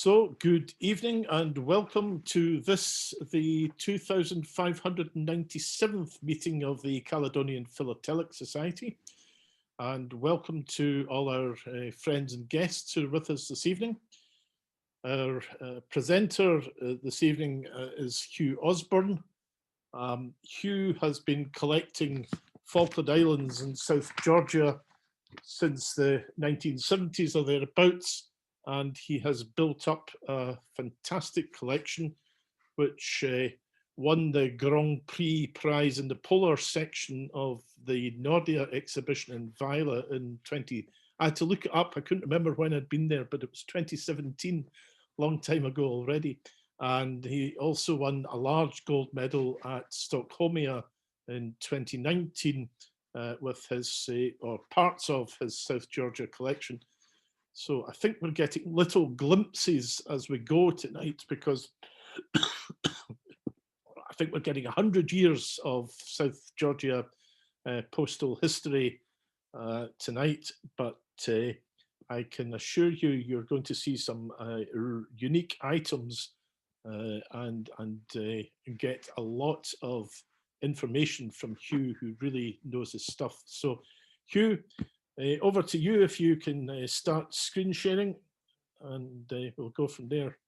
So, good evening and welcome to this, the 2597th meeting of the Caledonian Philatelic Society. And welcome to all our friends and guests who are with us this evening. Our presenter this evening is Hugh Osborne. Hugh has been collecting Falkland Islands in South Georgia since the 1970s or thereabouts, and he has built up a fantastic collection which won the Grand Prix prize in the polar section of the Nordia exhibition in Vila in I had to look it up, I couldn't remember when I'd been there, but it was 2017, long time ago already. And he also won a large gold medal at Stockholmia in 2019 with his, or parts of his South Georgia collection. So I think we're getting little glimpses as we go tonight, because I think we're getting 100 years of South Georgia postal history tonight, but I can assure you, you're going to see some unique items and get a lot of information from Hugh, who really knows his stuff. So Hugh, over to you if you can start screen sharing, and we'll go from there.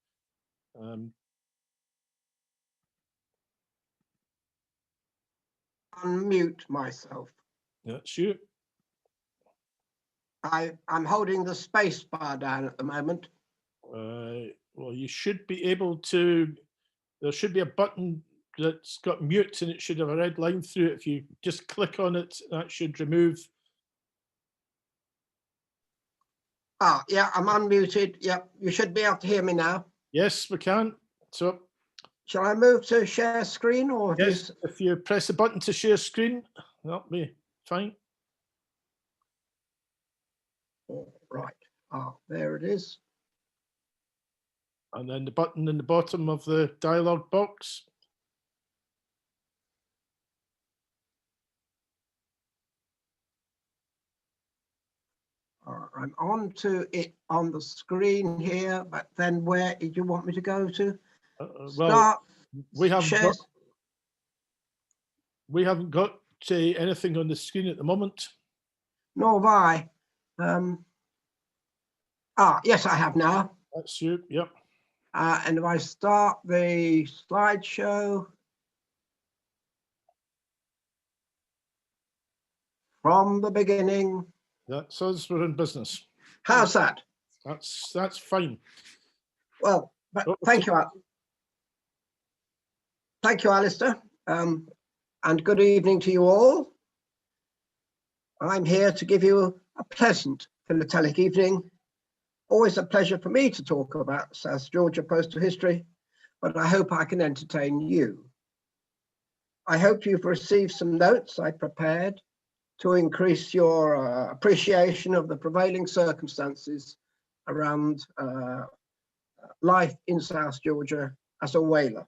Unmute myself. That's you. I'm holding the space bar down at the moment. Well, you should be able to, there should be a button that's got mute and it should have a red line through it. If you just click on it, that should remove. Ah, yeah, I'm unmuted. Yep, you should be able to hear me now. Yes, we can. So, shall I move to share screen, or yes, if you press the button to share screen, that'll be fine. Oh, right. Ah, there it is. And then the button in the bottom of the dialog box. I'm on to it on the screen here, but then where did you want me to go to? Well, we haven't got anything on the screen at the moment. Nor have I. Yes, I have now. That's you, yep. And if I start the slideshow from the beginning. That's us, we're in business. How's that? That's fine. Well, thank you. Thank you, Alistair. And good evening to you all. I'm here to give you a pleasant philatelic evening. Always a pleasure for me to talk about South Georgia postal history, but I hope I can entertain you. I hope you've received some notes I prepared to increase your appreciation of the prevailing circumstances around life in South Georgia as a whaler.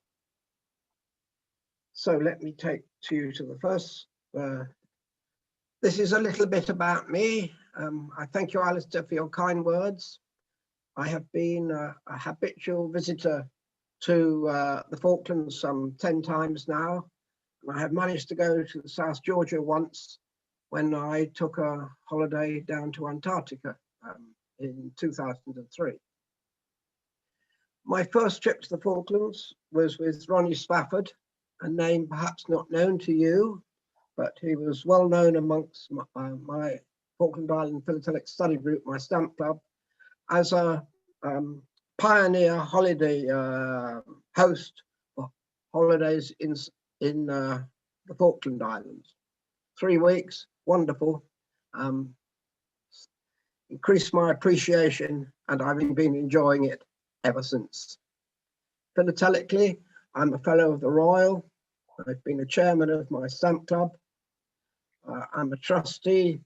So let me take you to the first. This is a little bit about me. I thank you, Alistair, for your kind words. I have been a habitual visitor to the Falklands some 10 times now. And I have managed to go to South Georgia once when I took a holiday down to Antarctica in 2003. My first trip to the Falklands was with Ronnie Spafford, a name perhaps not known to you, but he was well known amongst my Falkland Island Philatelic Study Group, my stamp club, as a pioneer holiday host for holidays in the Falkland Islands. 3 weeks, wonderful. Increased my appreciation, and I've been enjoying it ever since. Philatelically, I'm a fellow of the Royal. I've been a chairman of my stamp club. I'm a trustee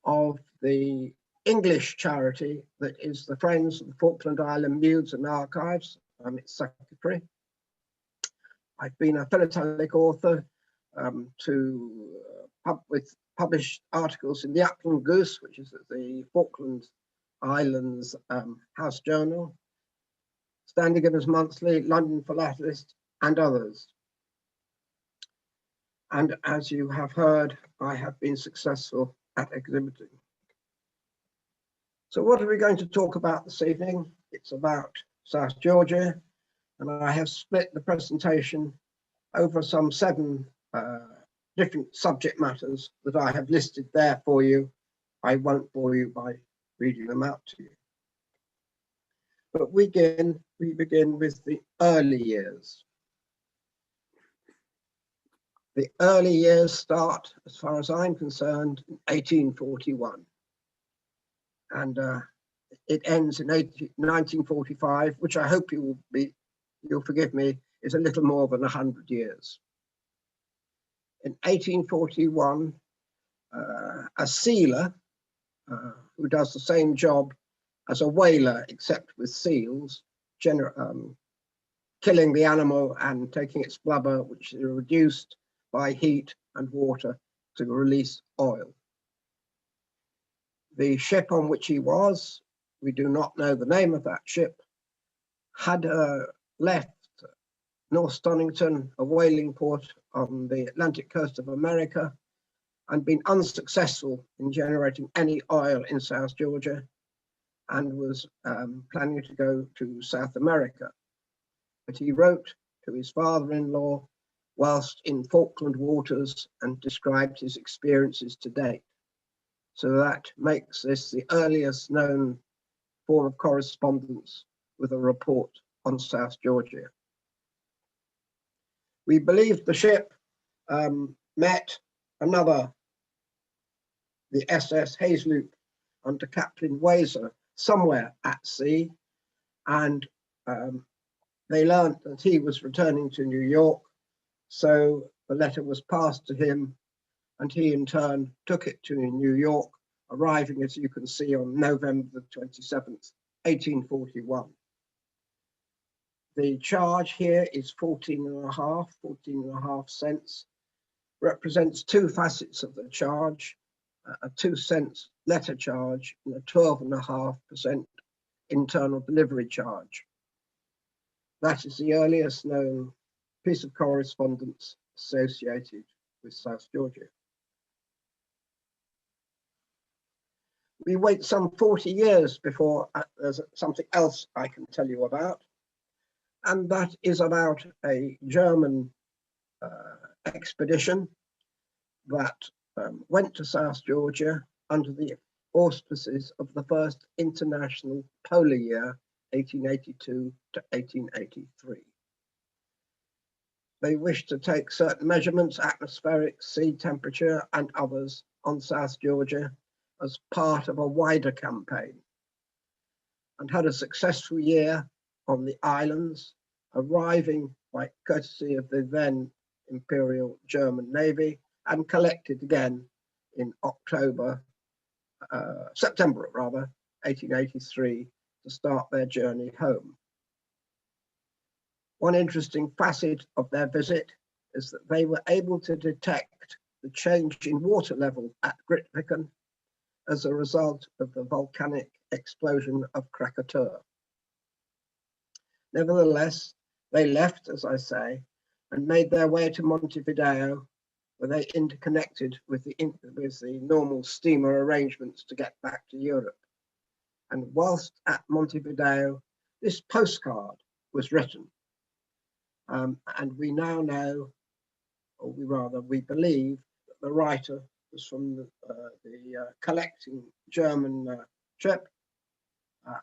of the English charity that is the Friends of the Falkland Island Museums and Archives. I'm its secretary. I've been a philatelic author with published articles in the Upland Goose, which is the Falkland Islands House Journal, Standing Gibbons Monthly, London Philatelist, and others. And as you have heard, I have been successful at exhibiting. So what are we going to talk about this evening? It's about South Georgia, and I have split the presentation over some 7 different subject matters that I have listed there for you. I won't bore you by reading them out to you. But we begin with the early years. The early years start, as far as I'm concerned, in 1841. And it ends in 1945, which I hope you'll forgive me, is a little more than 100 years. In 1841, a sealer who does the same job as a whaler, except with seals, killing the animal and taking its blubber, which is reduced by heat and water to release oil. The ship on which he was, we do not know the name of that ship, had left North Stonington, a whaling port on the Atlantic coast of America, and been unsuccessful in generating any oil in South Georgia, and was planning to go to South America. But he wrote to his father-in-law whilst in Falkland waters and described his experiences to date. So that makes this the earliest known form of correspondence with a report on South Georgia. We believe the ship met another, the SS Hazeloop, under Captain Wazer, somewhere at sea, and they learned that he was returning to New York, so the letter was passed to him, and he in turn took it to New York, arriving, as you can see, on November the 27th, 1841. The charge here is 14.5 cents, represents 2 facets of the charge, a 2 cents letter charge and a 12.5% internal delivery charge. That is the earliest known piece of correspondence associated with South Georgia. We wait some 40 years before there's something else I can tell you about, and that is about a German expedition that went to South Georgia under the auspices of the first International Polar Year, 1882 to 1883. They wished to take certain measurements, atmospheric, sea temperature, and others on South Georgia as part of a wider campaign, and had a successful year on the islands, arriving by courtesy of the then Imperial German Navy, and collected again in September 1883, to start their journey home. One interesting facet of their visit is that they were able to detect the change in water level at Grytviken as a result of the volcanic explosion of Krakatoa. Nevertheless, they left, as I say, and made their way to Montevideo, where they interconnected with the normal steamer arrangements to get back to Europe. And whilst at Montevideo, this postcard was written. And we now know, or we believe, that the writer was from the collecting German ship,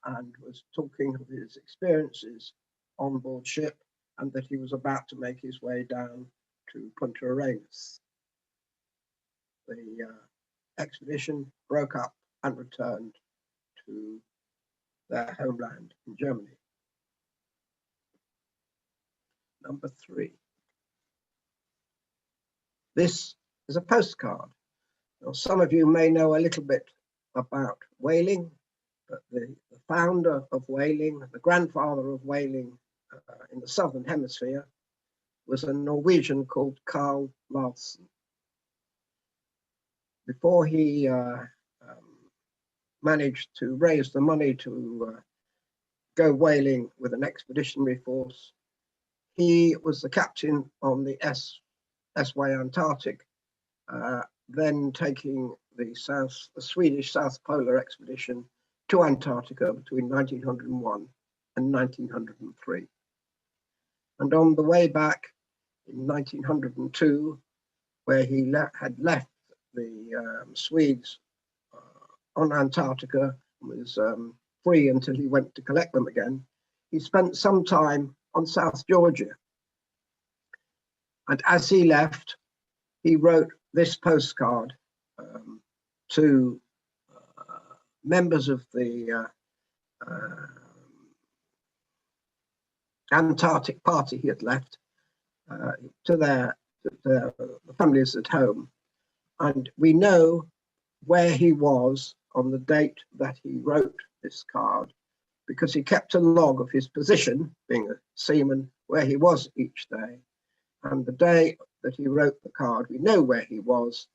and was talking of his experiences on board ship, and that he was about to make his way down to Punta Arenas. The expedition broke up and returned to their homeland in Germany. Number 3. This is a postcard. Now, some of you may know a little bit about whaling, but the founder of whaling, the grandfather of whaling in the Southern Hemisphere, was a Norwegian called Carl Larsen. Before he managed to raise the money to go whaling with an expeditionary force. He was the captain on the SY Antarctic, then taking the Swedish South Polar expedition to Antarctica between 1901 and 1903. And on the way back in 1902, where he had left the Swedes on Antarctica, was free until he went to collect them again, he spent some time on South Georgia. And as he left, he wrote this postcard to members of the Antarctic party he had left, to the families at home. And we know where he was on the date that he wrote this card, because he kept a log of his position, being a seaman, where he was each day. And the day that he wrote the card, we know where he was,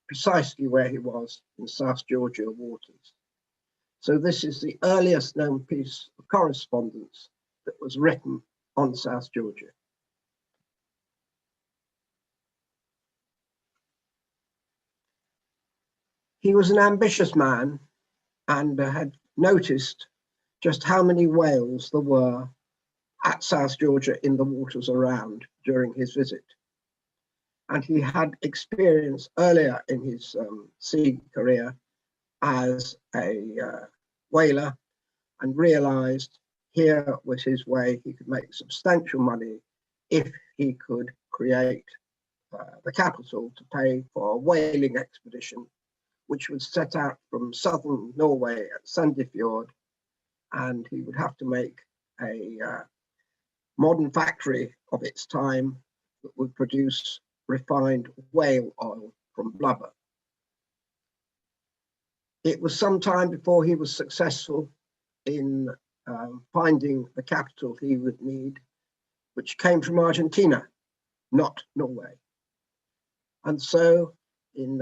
precisely where he was, in South Georgia waters. So this is the earliest known piece of correspondence that was written on South Georgia. He was an ambitious man and had noticed just how many whales there were at South Georgia in the waters around during his visit. And he had experience earlier in his sea career as a whaler, and realized here was his way he could make substantial money if he could create the capital to pay for a whaling expedition, which would set out from southern Norway at Sandefjord, and he would have to make a modern factory of its time that would produce refined whale oil from blubber. It was some time before he was successful in finding the capital he would need, which came from Argentina, not Norway. And so in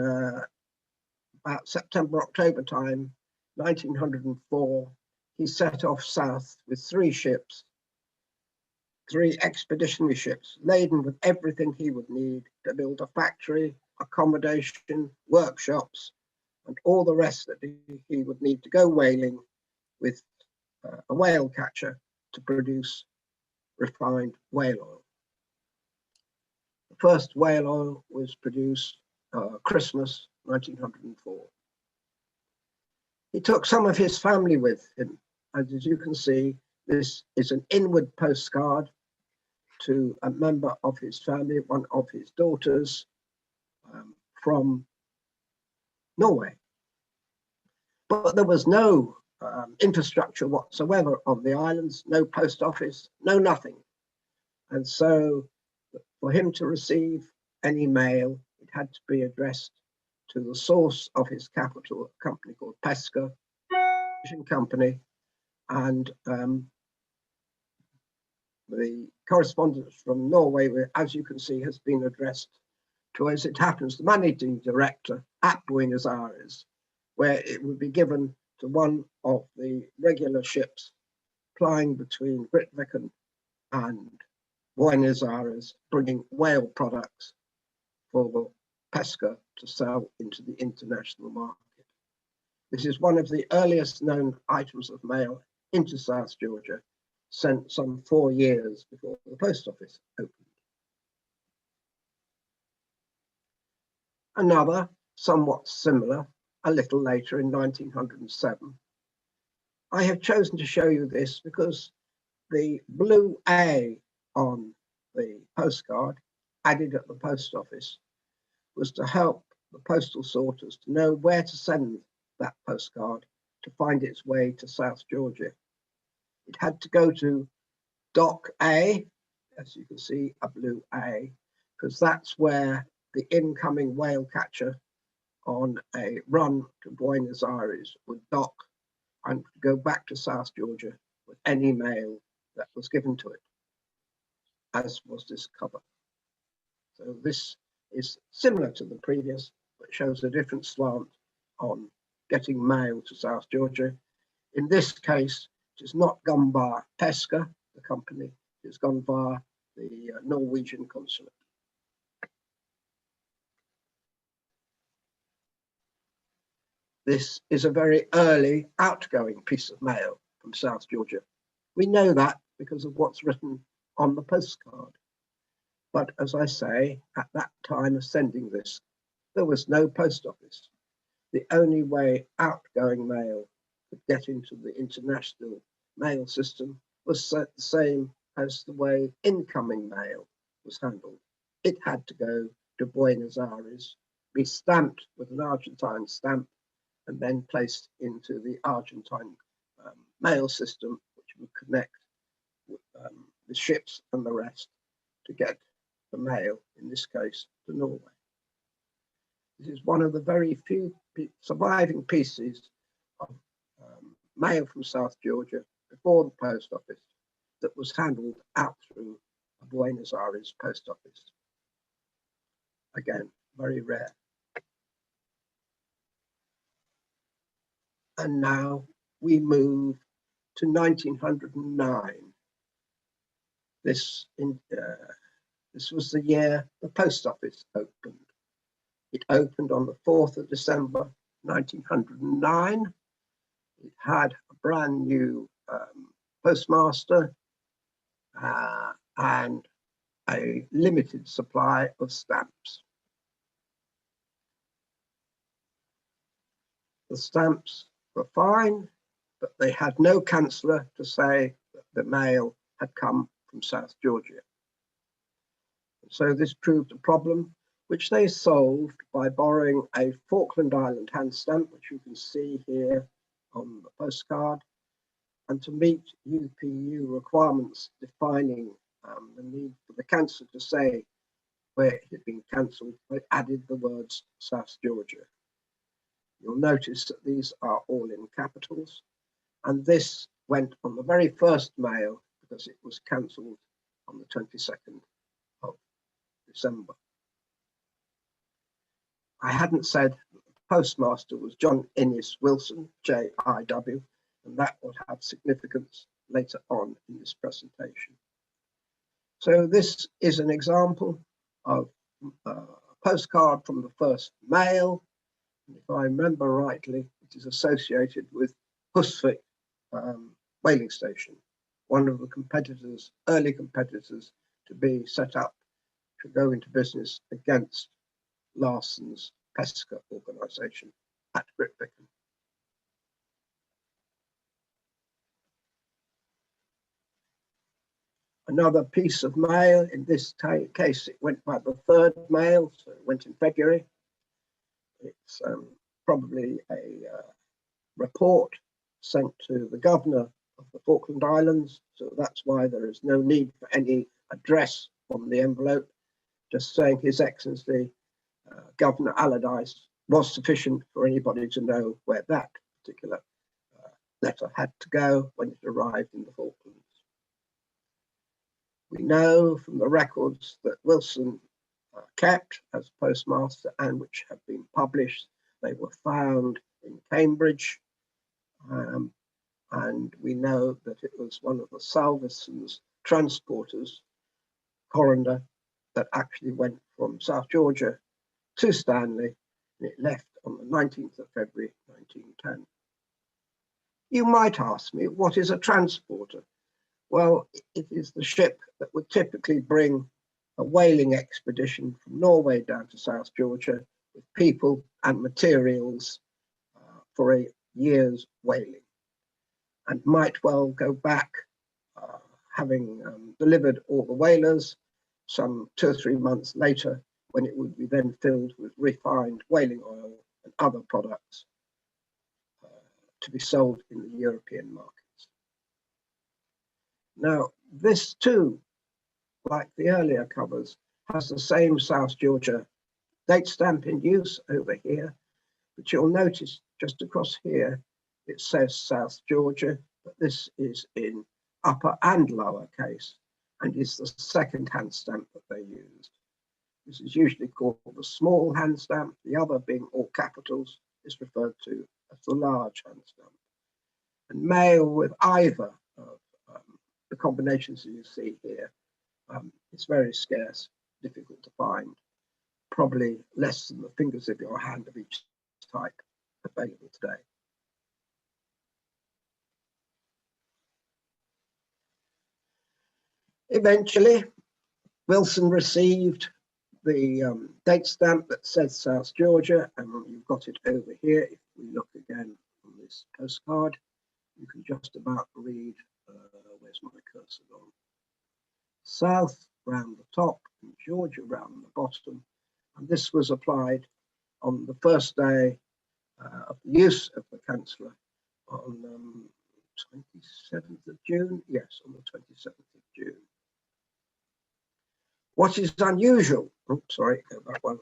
about September, October time, 1904, he set off south with 3 ships, 3 expeditionary ships laden with everything he would need to build a factory, accommodation, workshops, and all the rest that he would need to go whaling with a whale catcher to produce refined whale oil. The first whale oil was produced Christmas 1904. He took some of his family with him, and as you can see, this is an inward postcard to a member of his family, one of his daughters, from Norway. But there was no infrastructure whatsoever on the islands, no post office, no nothing. And so for him to receive any mail, it had to be addressed to the source of his capital, a company called Pesca, fishing company, and the correspondence from Norway, as you can see, has been addressed to, as it happens, the managing director at Buenos Aires, where it would be given to one of the regular ships plying between Grytviken and Buenos Aires, bringing whale products for Pesca to sell into the international market. This is one of the earliest known items of mail into South Georgia, sent some 4 years before the post office opened. Another, somewhat similar, a little later in 1907. I have chosen to show you this because the blue A on the postcard, added at the post office, was to help the postal sorters to know where to send that postcard to find its way to South Georgia. It had to go to Dock A, as you can see, a blue A, because that's where the incoming whale catcher on a run to Buenos Aires would dock and go back to South Georgia with any mail that was given to it, as was this cover. So this is similar to the previous, but shows a different slant on getting mail to South Georgia. In this case, It is not gone via Pesca, the company. It has gone via the Norwegian consulate. This is a very early outgoing piece of mail from South Georgia. We know that because of what's written on the postcard. But as I say, at that time of sending this, there was no post office. The only way outgoing mail could get into the international mail system was the same as the way incoming mail was handled. It had to go to Buenos Aires, be stamped with an Argentine stamp, and then placed into the Argentine mail system, which would connect the ships and the rest to get the mail, in this case, to Norway. This is one of the very few surviving pieces of mail from South Georgia before the post office that was handled out through a Buenos Aires post office. Again, very rare. And now we move to 1909. This was the year the post office opened. It opened on the 4th of December, 1909. It had a brand new postmaster and a limited supply of stamps. The stamps were fine, but they had no canceller to say that the mail had come from South Georgia. So this proved a problem, which they solved by borrowing a Falkland Island hand stamp, which you can see here on the postcard, and to meet UPU requirements defining the need for the canceller to say where it had been cancelled, they added the words South Georgia. You'll notice that these are all in capitals, and this went on the very first mail because it was cancelled on the 22nd of December. I hadn't said that the postmaster was John Innes Wilson, JIW, and that would have significance later on in this presentation. So this is an example of a postcard from the first mail. And if I remember rightly, it is associated with Husvik whaling station, one of the competitors, early competitors, to be set up to go into business against Larsen's Pesca organisation at Grytviken. Another piece of mail, in this case it went by the third mail, so it went in February. It's probably a report sent to the governor of the Falkland Islands, so that's why there is no need for any address on the envelope, just saying His Excellency Governor Allardyce was sufficient for anybody to know where that particular letter had to go when it arrived in the Falklands. We know from the records that Wilson kept as postmaster and which have been published, they were found in Cambridge, and we know that it was one of the Salveson's transporters, Coroner, that actually went from South Georgia to Stanley, and it left on the 19th of February 1910. You might ask me, what is a transporter? Well, it is the ship that would typically bring a whaling expedition from Norway down to South Georgia with people and materials for a year's whaling, and might well go back, having delivered all the whalers, some 2 or 3 months later, when it would be then filled with refined whaling oil and other products to be sold in the European markets. Now, this too, like the earlier covers, has the same South Georgia date stamp in use over here, but you'll notice just across here, it says South Georgia, but this is in upper and lower case, and is the second hand stamp that they used. This is usually called the small hand stamp, the other being all capitals is referred to as the large hand stamp. and mail with either of the combinations that you see here is very scarce, difficult to find, probably less than the fingers of your hand of each type available today. Eventually, Wilson received the date stamp that says South Georgia, and you've got it over here. If we look again on this postcard, you can just about read, where's my cursor gone? South round the top and Georgia round the bottom. And this was applied on the first day of the use of the Chancellor on 27th of June. Yes, on the 27th of June. What is unusual, sorry, go back one.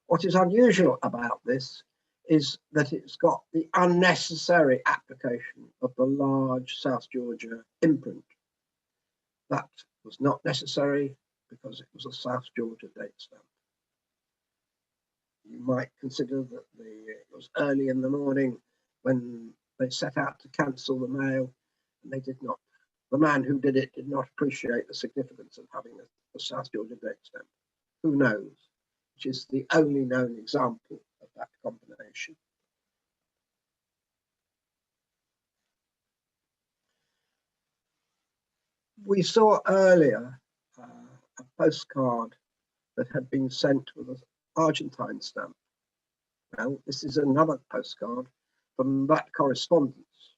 What is unusual about this is that it's got the unnecessary application of the large South Georgia imprint. That was not necessary because it was a South Georgia date stamp. You might consider that it was early in the morning when they set out to cancel the mail, and they did not. The man who did it did not appreciate the significance of having a South Georgia date stamp. Who knows? Which is the only known example of that combination. We saw earlier a postcard that had been sent with an Argentine stamp. Well, this is another postcard from that correspondence.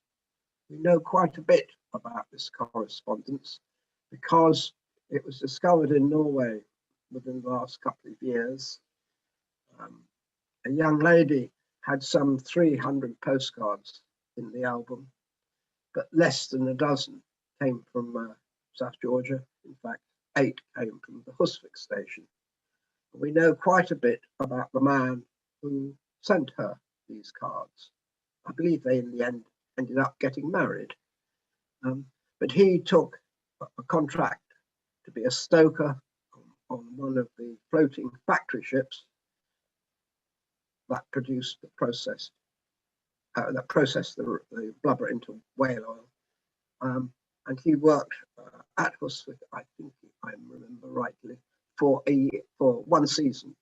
We know quite a bit about this correspondence because it was discovered in Norway within the last couple of years. A young lady had some 300 postcards in the album, but less than a dozen came from South Georgia. In fact, 8 came from the Husvik station. We know quite a bit about the man who sent her these cards. I believe they in the end ended up getting married. But he took a contract to be a stoker on one of the floating factory ships that produced the processed the blubber into whale oil. And he worked at Husvik, I think I remember rightly, for 1 season.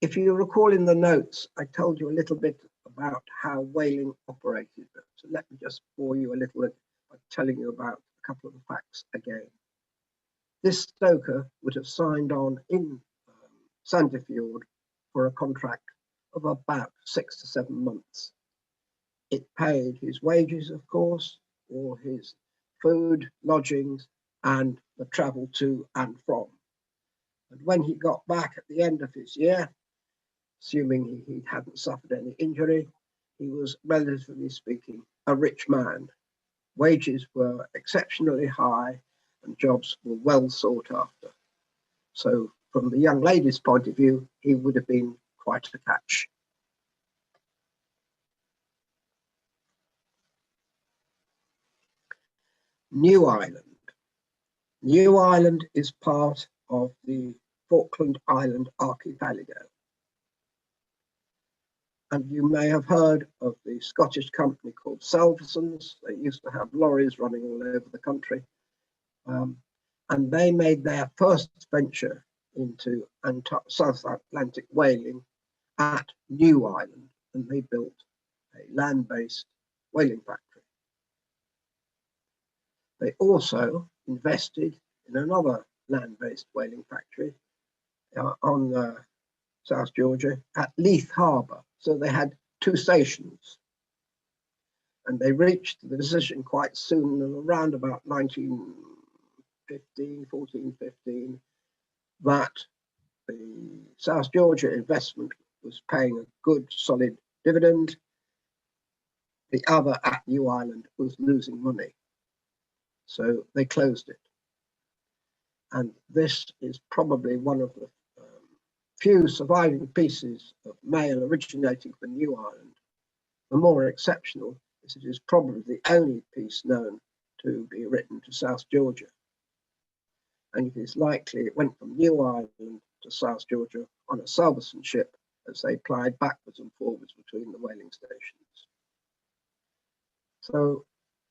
If you recall in the notes, I told you a little bit about how whaling operated. So let me just bore you a little bit by telling you about a couple of the facts again. This stoker would have signed on in Sandefjord for a contract of about 6 to 7 months. It paid his wages, of course, all his food, lodgings, and the travel to and from. And when he got back at the end of his year, assuming he hadn't suffered any injury, he was, relatively speaking, a rich man. Wages were exceptionally high and jobs were well sought after. So from the young lady's point of view, he would have been quite a catch. New Ireland. New Ireland is part of the Falkland Island archipelago. And you may have heard of the Scottish company called Salversons. They used to have lorries running all over the country. And they made their first venture into South Atlantic whaling at New Ireland, and they built a land-based whaling factory. They also invested in another land-based whaling factory on South Georgia at Leith Harbour. So they had 2 stations. And they reached the decision quite soon, around about 1415, that the South Georgia investment was paying a good solid dividend. The other at New Ireland was losing money. So they closed it. And this is probably one of the few surviving pieces of mail originating from New Ireland. The more exceptional is it is probably the only piece known to be written to South Georgia. And it is likely it went from New Ireland to South Georgia on a Salveson ship as they plied backwards and forwards between the whaling stations. So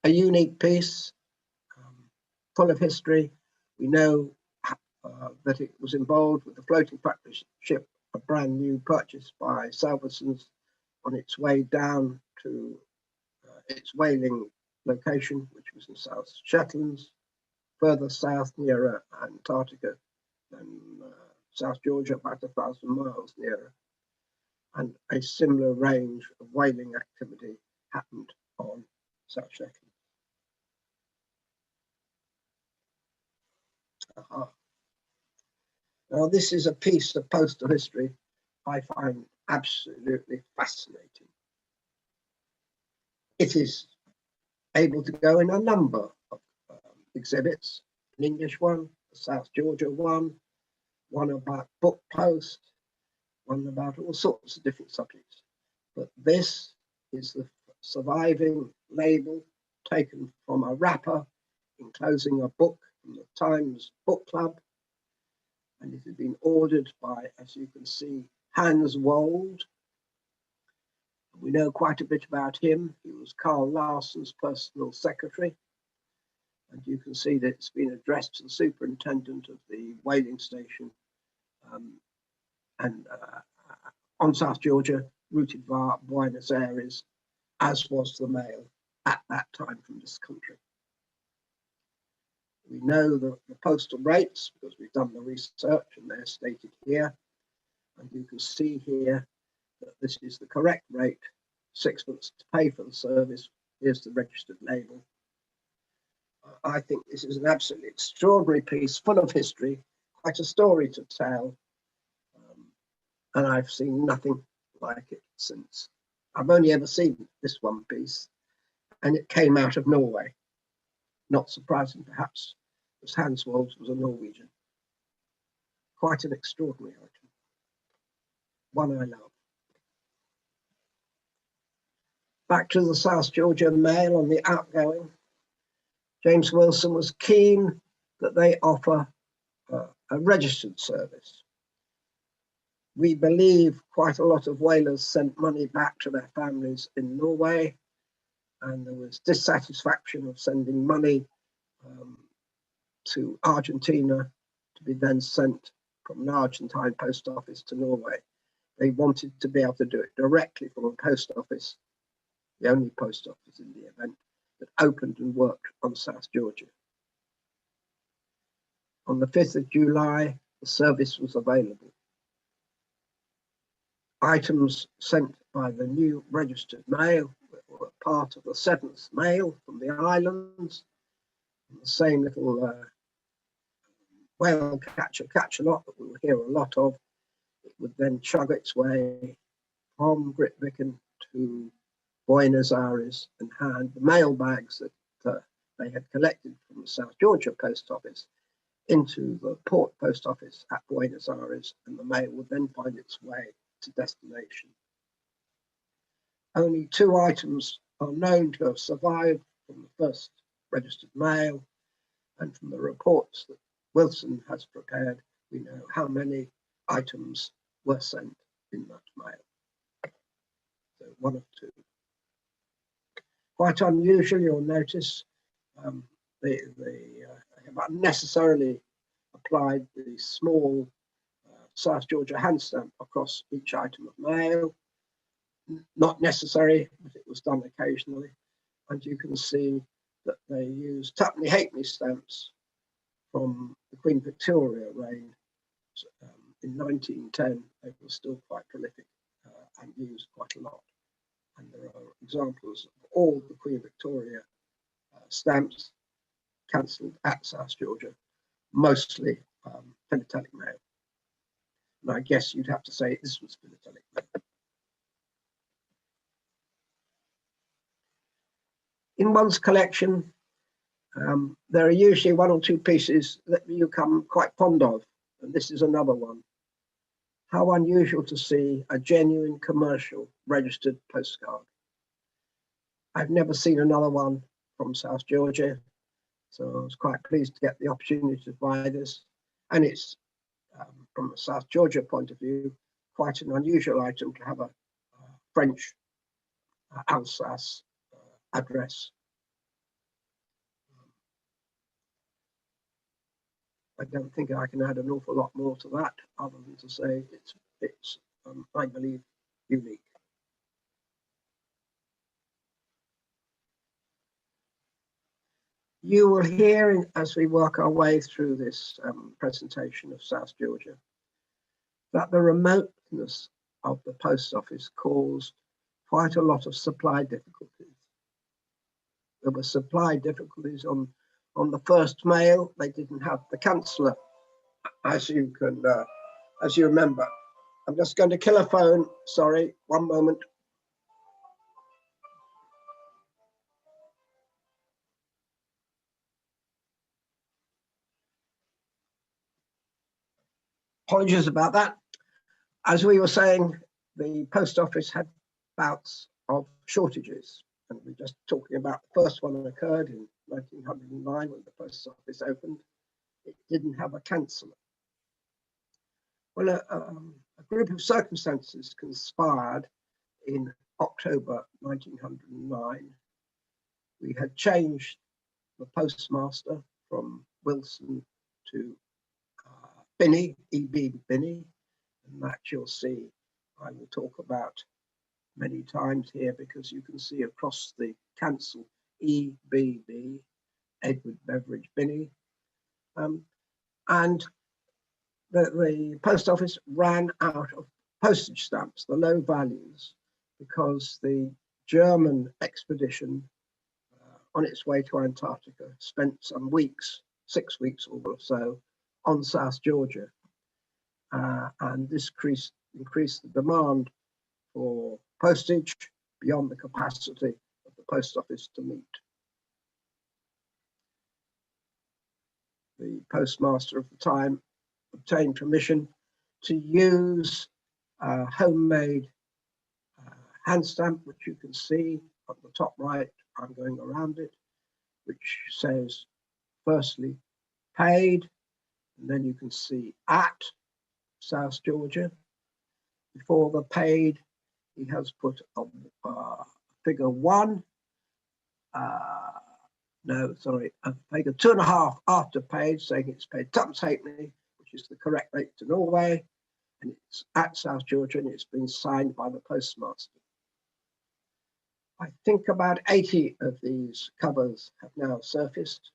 a unique piece, full of history. We know that it was involved with the floating practice ship, a brand new purchase by Salverson's on its way down to its whaling location, which was in South Shetlands, further south nearer Antarctica than South Georgia, about 1,000 miles nearer. And a similar range of whaling activity happened on South Shetland. Now, this is a piece of postal history I find absolutely fascinating. It is able to go in a number of exhibits, an English one, a South Georgia one about book post, one about all sorts of different subjects. But this is the surviving label taken from a wrapper enclosing a book from the Times Book Club. And it had been ordered by, as you can see, Hans Wold. We know quite a bit about him. He was Carl Larsen's personal secretary. And you can see that it's been addressed to the superintendent of the whaling station on South Georgia, routed via Buenos Aires, as was the mail at that time from this country. We know the postal rates because we've done the research and they're stated here. And you can see here that this is the correct rate, 6pence to pay for the service. Here's the registered label. I think this is an absolutely extraordinary piece, full of history, quite a story to tell. And I've seen nothing like it since. I've only ever seen this one piece, and it came out of Norway. Not surprising, perhaps, because Hans Wold was a Norwegian. Quite an extraordinary item. One I love. Back to the South Georgia Mail on the outgoing. James Wilson was keen that they offer a registered service. We believe quite a lot of whalers sent money back to their families in Norway, and there was dissatisfaction of sending money to Argentina to be then sent from an Argentine post office to Norway. They wanted to be able to do it directly from a post office, the only post office in the event that opened and worked on South Georgia. On the 5th of July, the service was available. Items sent by the new registered mail were part of the 7th mail from the islands. The same little whale catch-a-lot that we will hear a lot of. It would then chug its way from Grytviken to Buenos Aires and hand the mail bags that they had collected from the South Georgia post office into the port post office at Buenos Aires, and the mail would then find its way to destination. Only 2 items are known to have survived from the first registered mail, and from the reports that Wilson has prepared, we know how many items were sent in that mail. So 1 of 2. Quite unusual, you'll notice, they have unnecessarily applied the small South Georgia hand stamp across each item of mail. Not necessary, but it was done occasionally. And you can see that they used twopenny halfpenny stamps from the Queen Victoria reign. In 1910, they were still quite prolific and used quite a lot. And there are examples of all the Queen Victoria stamps cancelled at South Georgia, mostly philatelic mail. And I guess you'd have to say this was philatelic mail. In one's collection, there are usually 1 or 2 pieces that you become quite fond of, and this is another one. How unusual to see a genuine commercial registered postcard. I've never seen another one from South Georgia, so I was quite pleased to get the opportunity to buy this. And it's, from a South Georgia point of view, quite an unusual item to have a French Alsace address. I don't think I can add an awful lot more to that other than to say it's I believe, unique. You will hear as we work our way through this presentation of South Georgia that the remoteness of the post office caused quite a lot of supply difficulties. There were supply difficulties on the first mail. They didn't have the canceller, as you remember. I'm just going to kill a phone. Sorry, one moment. Apologies about that. As we were saying, the post office had bouts of shortages, and we're just talking about the first one that occurred in 1909 when the post office opened. It didn't have a canceller. Well, a group of circumstances conspired in October 1909. We had changed the postmaster from Wilson to Binney, E.B. Binney, and that you'll see I will talk about many times here because you can see across the cancel E.B.B., Edward Beveridge Binney. And the post office ran out of postage stamps, the low values, because the German expedition on its way to Antarctica spent some weeks, 6 weeks or so, on South Georgia. And this increased the demand for postage beyond the capacity of the post office to meet. The postmaster of the time obtained permission to use a homemade hand stamp, which you can see at the top right. I'm going around it, which says firstly paid, and then you can see at South Georgia. Before the paid, he has put a figure 1. No, sorry, a figure 2.5 after paid, saying it's paid tuppence halfpenny, which is the correct rate to Norway, and it's at South Georgia, and it's been signed by the postmaster. I think about 80 of these covers have now surfaced,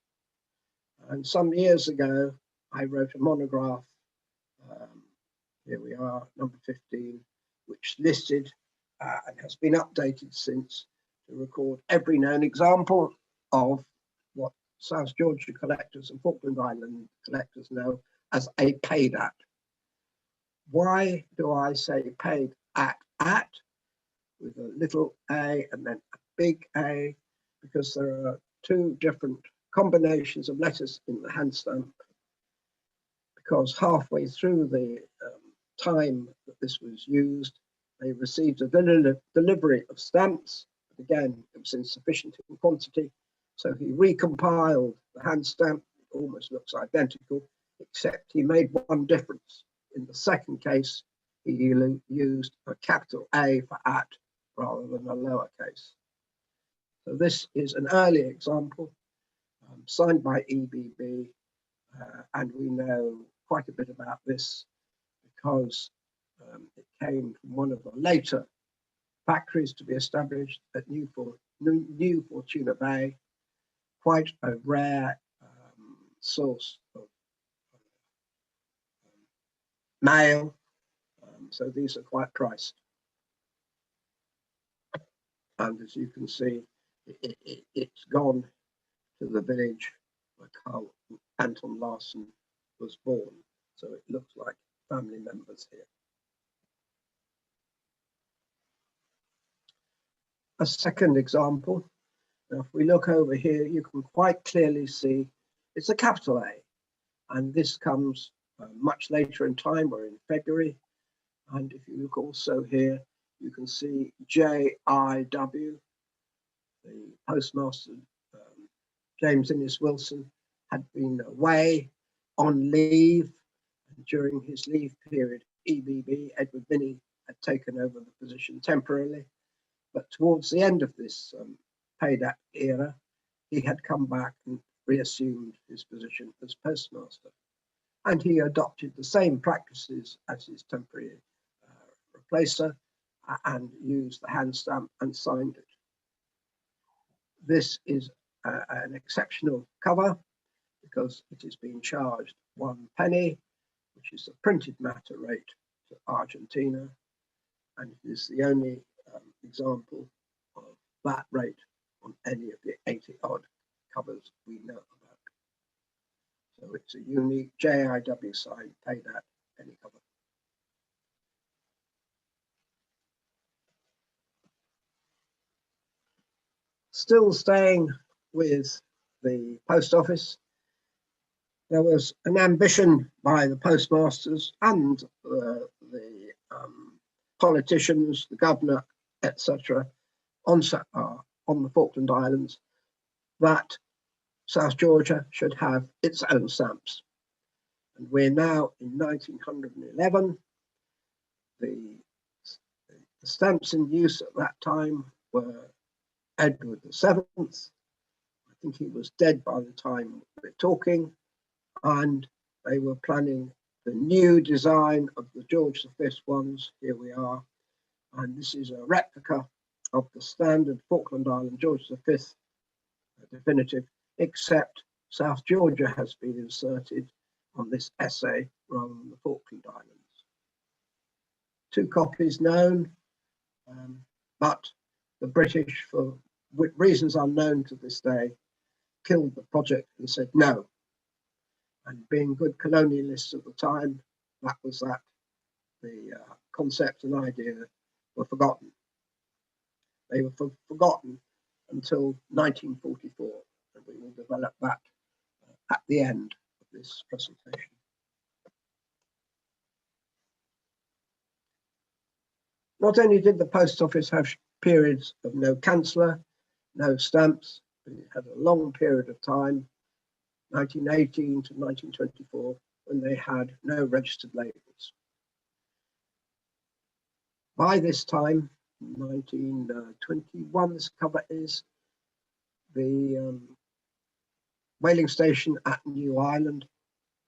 and some years ago, I wrote a monograph. Here we are, number 15, which listed and has been updated since to record every known example of what South Georgia collectors and Falkland Island collectors know as a paid at. Why do I say paid at with a little a and then a big A? Because there are 2 different combinations of letters in the hand stamp, because halfway through the time that this was used, they received a delivery of stamps, but again, it was insufficient in quantity. So he recompiled the hand stamp. It almost looks identical, except he made one difference. In the second case, he used a capital A for at rather than a lowercase. So this is an early example signed by EBB, and we know quite a bit about this because it came from one of the later factories to be established at New Fortuna Bay, quite a rare source of mail, so these are quite priced. And as you can see, it's gone to the village where Carl Anton Larsen was born, so it looks like family members here. A second example, now if we look over here, you can quite clearly see it's a capital A, and this comes much later in time. We're in February, and if you look also here, you can see JIW, the postmaster, James Innes Wilson, had been away on leave, and during his leave period, EBB, Edward Binney, had taken over the position temporarily. But towards the end of this paydat era, he had come back and reassumed his position as postmaster. And he adopted the same practices as his temporary replacer and used the hand stamp and signed it. This is an exceptional cover because it is being charged 1 penny, which is the printed matter rate to Argentina, and it is the only example of that rate on any of the 80 odd covers we know about. So it's a unique JIW sign, paydat penny cover. Still staying with the post office, there was an ambition by the postmasters and the politicians, the governor, etc., on the Falkland Islands, that South Georgia should have its own stamps. And we're now in 1911. The stamps in use at that time were Edward VII. I think he was dead by the time we're talking, and they were planning the new design of the George V ones. Here we are, and this is a replica of the standard Falkland Island George V definitive, except South Georgia has been inserted on this essay rather than the Falkland Islands. 2 copies known, but the British, for reasons unknown to this day, killed the project and said no. And being good colonialists at the time, that was that. The concept and idea were forgotten. They were forgotten until 1944, and we will develop that at the end of this presentation. Not only did the post office have periods of no councillor, no stamps, but it had a long period of time, 1918 to 1924, when they had no registered labels. By this time, 1921, this cover is, the whaling station at New Island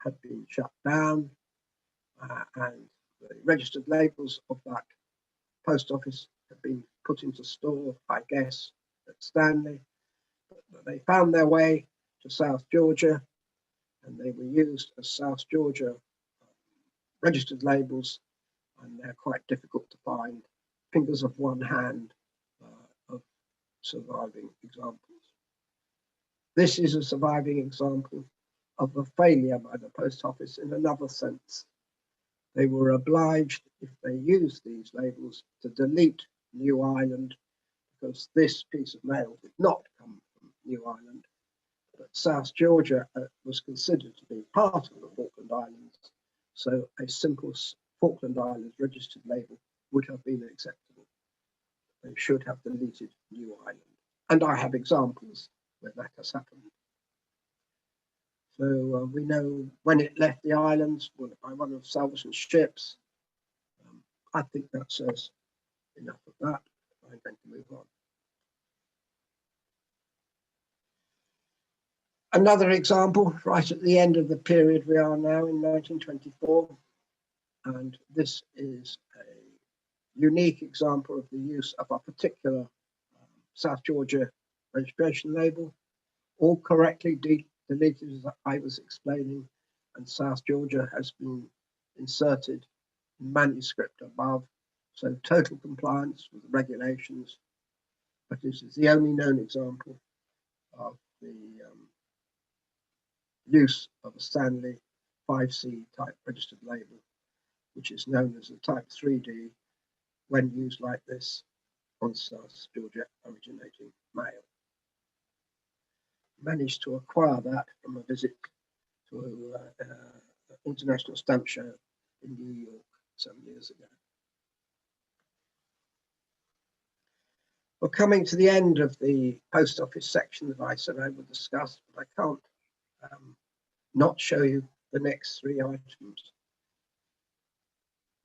had been shut down, and the registered labels of that post office had been put into store, I guess, at Stanley. But they found their way to South Georgia, and they were used as South Georgia registered labels, and they're quite difficult to find. Fingers of one hand of surviving examples. This is a surviving example of a failure by the post office in another sense. They were obliged, if they used these labels, to delete New Island, because this piece of mail did not come from New Island, but South Georgia was considered to be part of the Falkland Islands, so a simple Falkland Islands registered label would have been acceptable. They should have deleted New Island. And I have examples where that has happened. So we know when it left the islands by one of Salverson's ships. I think that says enough of that. I'm going to move on. Another example, right at the end of the period we are now in 1924, and this is a unique example of the use of a particular South Georgia registration label, all correctly deleted as I was explaining, and South Georgia has been inserted in manuscript above, so total compliance with the regulations, but this is the only known example of the use of a Stanley 5C type registered label, which is known as a type 3D when used like this on South Georgia originating mail. Managed to acquire that from a visit to an international stamp show in New York some years ago. We're coming to the end of the post office section that I said I would discuss, but I can't not show you the next 3 items.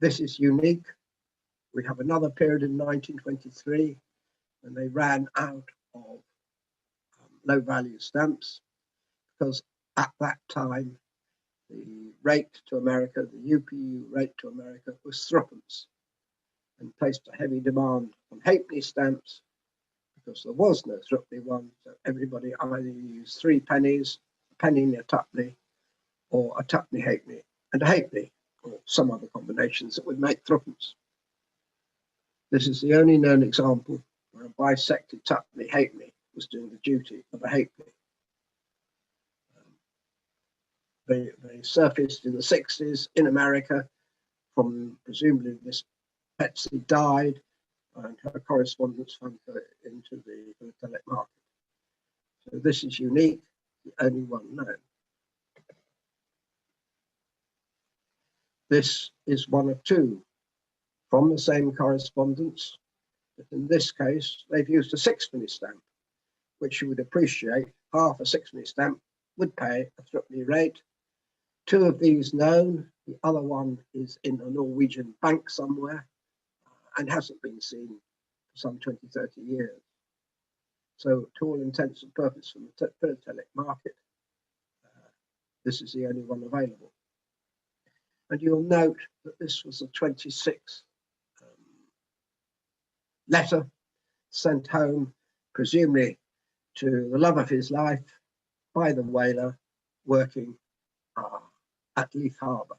This is unique. We have another period in 1923 when they ran out of low value stamps, because at that time the rate to America, the UPU rate to America, was threepence, and placed a heavy demand on halfpenny stamps because there was no threepenny one, so everybody either used 3 pennies, a penny and a twopenny, or a twopenny halfpenny and a halfpenny, or some other combinations that would make threepence. This is the only known example where a bisected twopenny halfpenny was doing the duty of a halfpenny. They surfaced in the 60s in America from presumably this Betsy died, and her correspondence found her into the philatelic market. So this is unique, the only one known. This is one of 2 from the same correspondence, but in this case, they've used a 6penny stamp, which you would appreciate. Half a 6penny stamp would pay a threepenny rate. 2 of these known, the other one is in a Norwegian bank somewhere and hasn't been seen for some 20, 30 years. So to all intents and purposes from the philatelic market, this is the only one available. And you'll note that this was the 26th letter sent home, presumably to the love of his life, by the whaler working at Leith Harbour.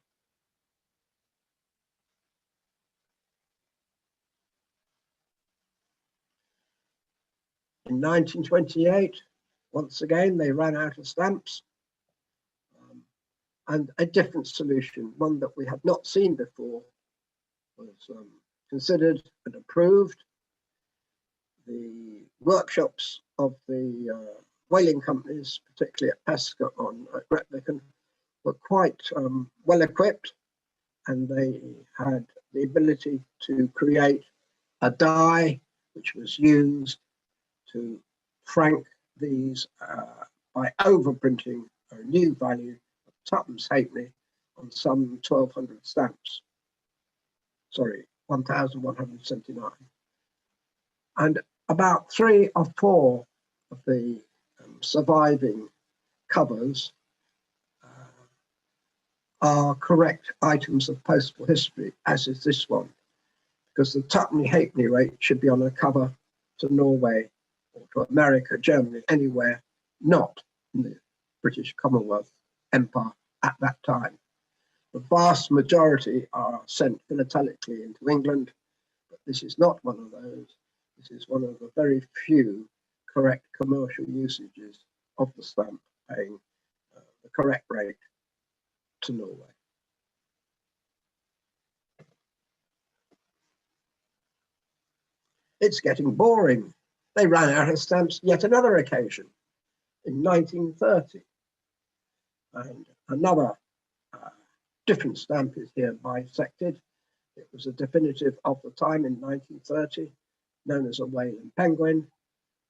In 1928, once again, they ran out of stamps, and a different solution, one that we had not seen before, was considered and approved. The workshops of the whaling companies, particularly at Pesca on Gretviken, were quite well equipped, and they had the ability to create a die which was used to frank these by overprinting a new value of twopence halfpenny on some 1,200 stamps. Sorry, 1,179. And about 3 or 4 of the surviving covers are correct items of postal history, as is this one, because the twopenny halfpenny rate should be on a cover to Norway or to America, Germany, anywhere not in the British Commonwealth Empire at that time. The vast majority are sent philatelically into England, but this is not one of those. This is one of the very few correct commercial usages of the stamp, paying the correct rate to Norway. It's getting boring. They ran out of stamps yet another occasion in 1930. And another different stamp is here bisected. It was a definitive of the time in 1930, known as a whale and penguin.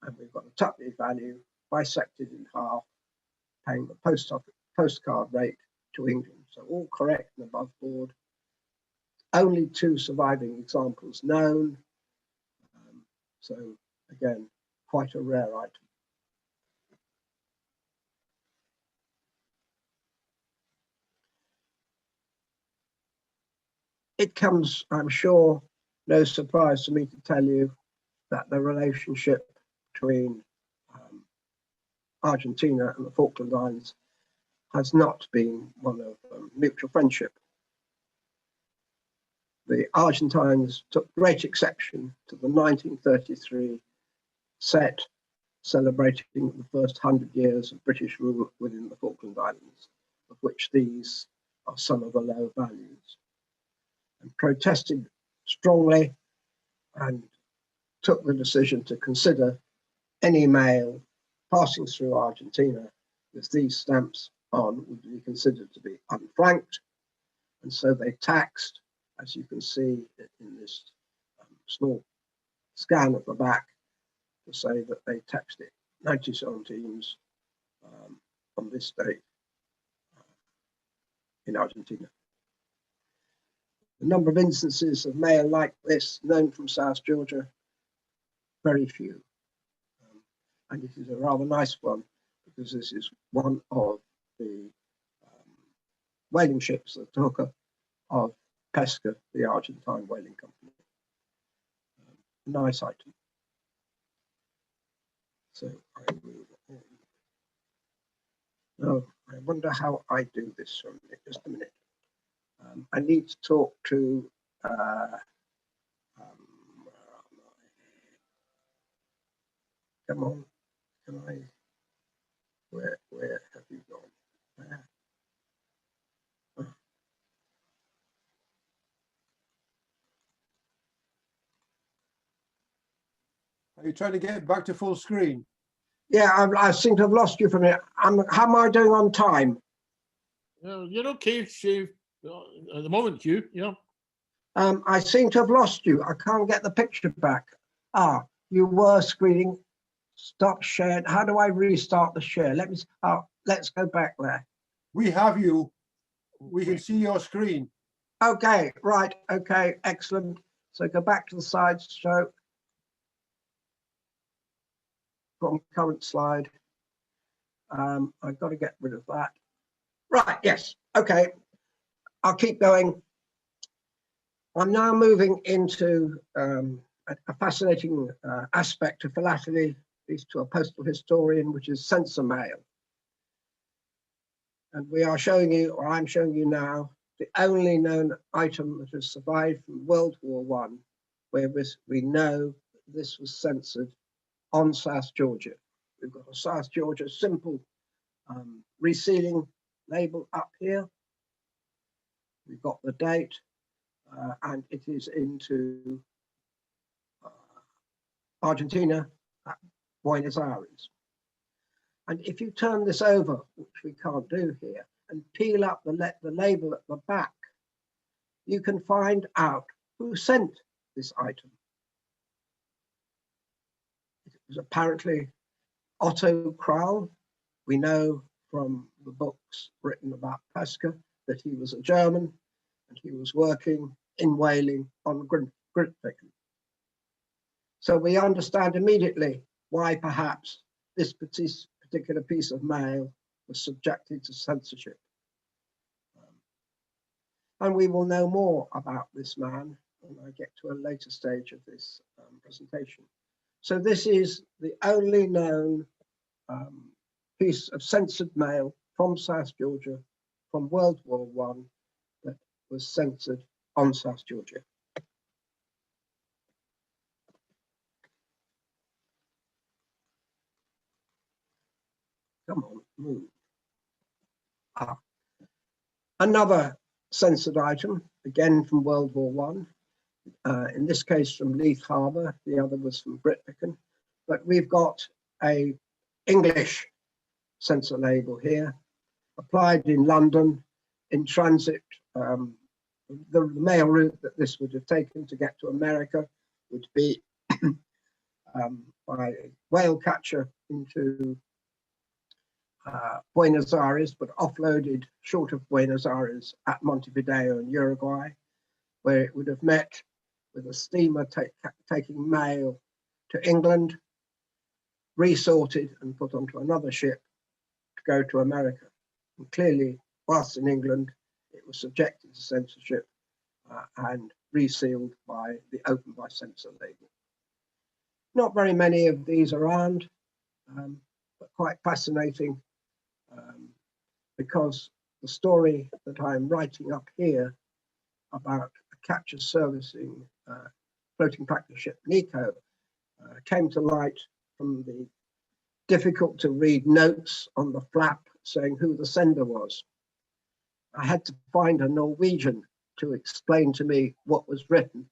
And we've got a twopenny value bisected in half, paying the postcard rate to England. So all correct and above board. Only 2 surviving examples known. So again, quite a rare item. It comes, I'm sure, no surprise to me to tell you that the relationship between Argentina and the Falkland Islands has not been one of mutual friendship. The Argentines took great exception to the 1933 set celebrating the first 100 years of British rule within the Falkland Islands, of which these are some of the low values, and protested strongly and took the decision to consider any mail passing through Argentina with these stamps on would be considered to be unfranked. And so they taxed, as you can see in this small scan of the back, to say that they taxed it 90 centimes on this date in Argentina. The number of instances of mail like this known from South Georgia, very few. and it is a rather nice one because this is one of the whaling ships that took of Pesca, the Argentine whaling company. Nice item. So I move on. Now, I wonder how I do this one. Just a minute. I need to talk to come on, can I, where have you gone? There. Are you trying to get back to full screen? Yeah, I seem to have lost you from it. How am I doing on time? You're okay, Shave, at the moment, Hugh. Yeah. I seem to have lost you. I can't get the picture back. Ah, you were screening. Stop sharing. How do I restart the share? Let's go back there. We have you. We can see your screen. Okay, right. Okay, excellent. So go back to the slideshow. From current slide. I've got to get rid of that. Right, yes. Okay, I'll keep going. I'm now moving into a fascinating aspect of philately, at least to a postal historian, which is censor mail. And we are showing you, or I'm showing you now, the only known item that has survived from World War I, where we know this was censored on South Georgia. We've got a South Georgia simple resealing label up here. We've got the date, and it is into Argentina, at Buenos Aires. And if you turn this over, which we can't do here, and peel up the label at the back, you can find out who sent this item. It was apparently Otto Kral. We know from the books written about Pesca that he was a German and he was working in whaling on Grytviken. So we understand immediately why perhaps this particular piece of mail was subjected to censorship. And we will know more about this man when I get to a later stage of this presentation. So this is the only known piece of censored mail from South Georgia from World War I that was censored on South Georgia. Come on, move. Another censored item, again from World War I, in this case from Leith Harbour, the other was from Grytviken, but we've got a English censor label here, applied in London, in transit. The mail route that this would have taken to get to America would be by a whale catcher into Buenos Aires, but offloaded short of Buenos Aires at Montevideo in Uruguay, where it would have met with a steamer taking mail to England, resorted and put onto another ship to go to America. And clearly, whilst in England, it was subjected to censorship and resealed by the Open by Censor label. Not very many of these around, but quite fascinating because the story that I'm writing up here about a catcher servicing floating practice ship Nico came to light from the difficult to read notes on the flap saying who the sender was. I had to find a Norwegian to explain to me what was written,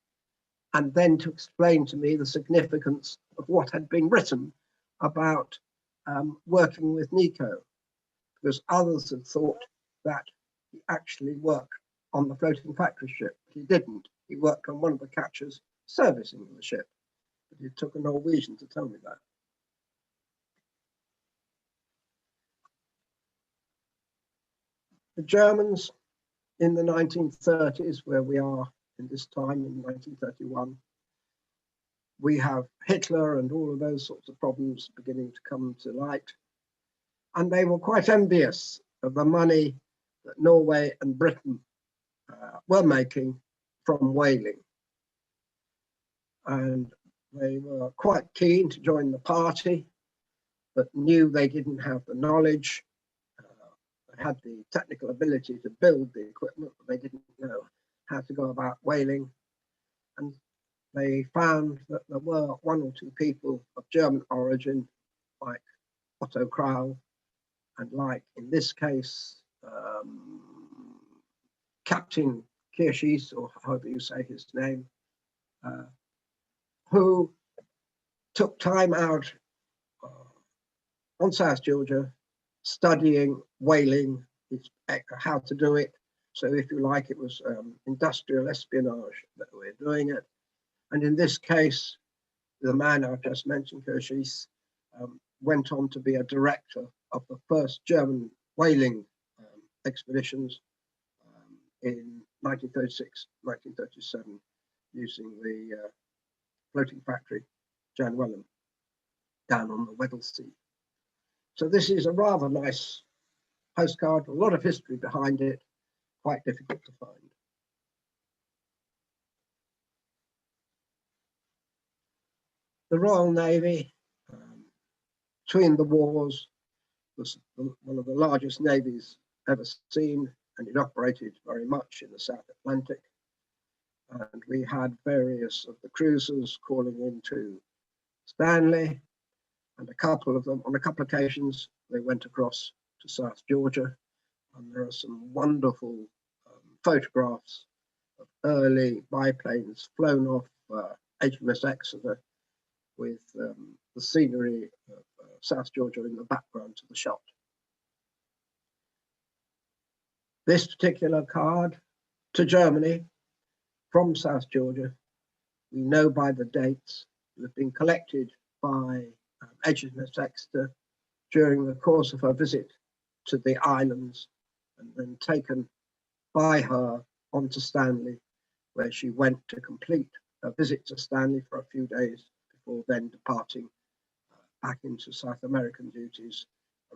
and then to explain to me the significance of what had been written about working with Nico, because others had thought that he actually worked on the floating factory ship, but he didn't. He worked on one of the catchers servicing the ship, but it took a Norwegian to tell me that. The Germans in the 1930s, where we are in this time in 1931, we have Hitler and all of those sorts of problems beginning to come to light. And they were quite envious of the money that Norway and Britain were making from whaling. And they were quite keen to join the party, but knew they didn't have the knowledge. They had the technical ability to build the equipment, but they didn't know how to go about whaling. And they found that there were one or two people of German origin, like Otto Kraul, and like in this case, Captain Kirschis, or however you say his name, who took time out on South Georgia, studying whaling, how to do it. So if you like, it was industrial espionage that we're doing it. And in this case, the man I've just mentioned, Kirschis, went on to be a director of the first German whaling expeditions in 1936, 1937, using the floating factory, Jan Wellham, down on the Weddell Sea. So this is a rather nice postcard, a lot of history behind it, quite difficult to find. The Royal Navy, between the wars, was one of the largest navies ever seen, and it operated very much in the South Atlantic. And we had various of the cruisers calling into Stanley, and a couple of them, on a couple of occasions, they went across to South Georgia. And there are some wonderful photographs of early biplanes flown off HMS Exeter with the scenery of South Georgia in the background to the shot. This particular card to Germany from South Georgia, we know by the dates, have been collected by HMS Exeter during the course of her visit to the islands, and then taken by her onto Stanley, where she went to complete a visit to Stanley for a few days before then departing back into South American duties,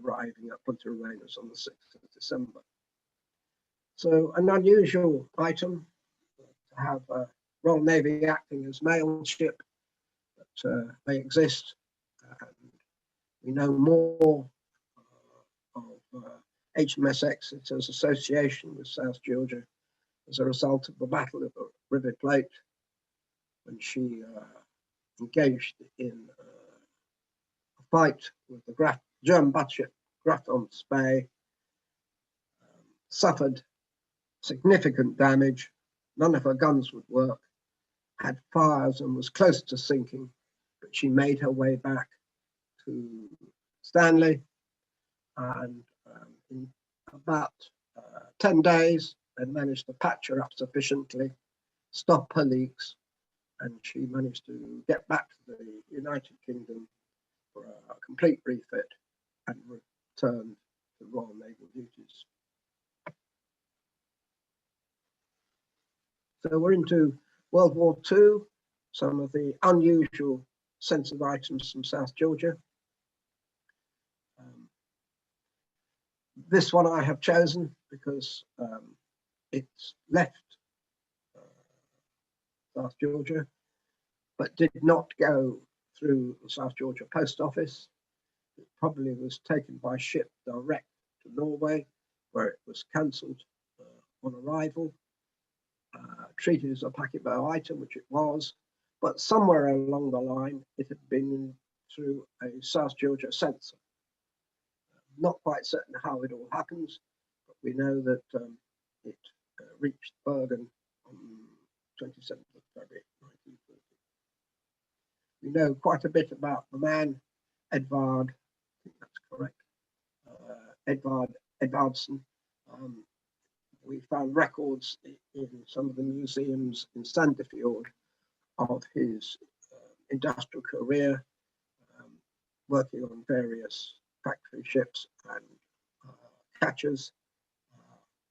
arriving at Punta Arenas on the 6th of December. So an unusual item to have a Royal Navy acting as mail ship, but they exist. And we know more of HMS Exeter's association with South Georgia as a result of the Battle of the River Plate, when she engaged in a fight with the German battleship Grafton Spey, suffered significant damage. None of her guns would work, had fires and was close to sinking, but she made her way back to Stanley, and in about 10 days, they managed to patch her up sufficiently, stop her leaks, and she managed to get back to the United Kingdom for a complete refit and return to Royal Naval duties. So we're into World War II, some of the unusual censored items from South Georgia. This one I have chosen because it's left South Georgia, but did not go through the South Georgia Post Office. It probably was taken by ship direct to Norway, where it was cancelled on arrival, treated as a packet-bow item, which it was, but somewhere along the line, it had been through a South Georgia censor. Not quite certain how it all happens, but we know that it reached Bergen on 27th of February 1940. We know quite a bit about the man, Edvard, I think that's correct, Edvardsen. We found records in some of the museums in Sandefjord of his industrial career, working on various factory ships and catchers,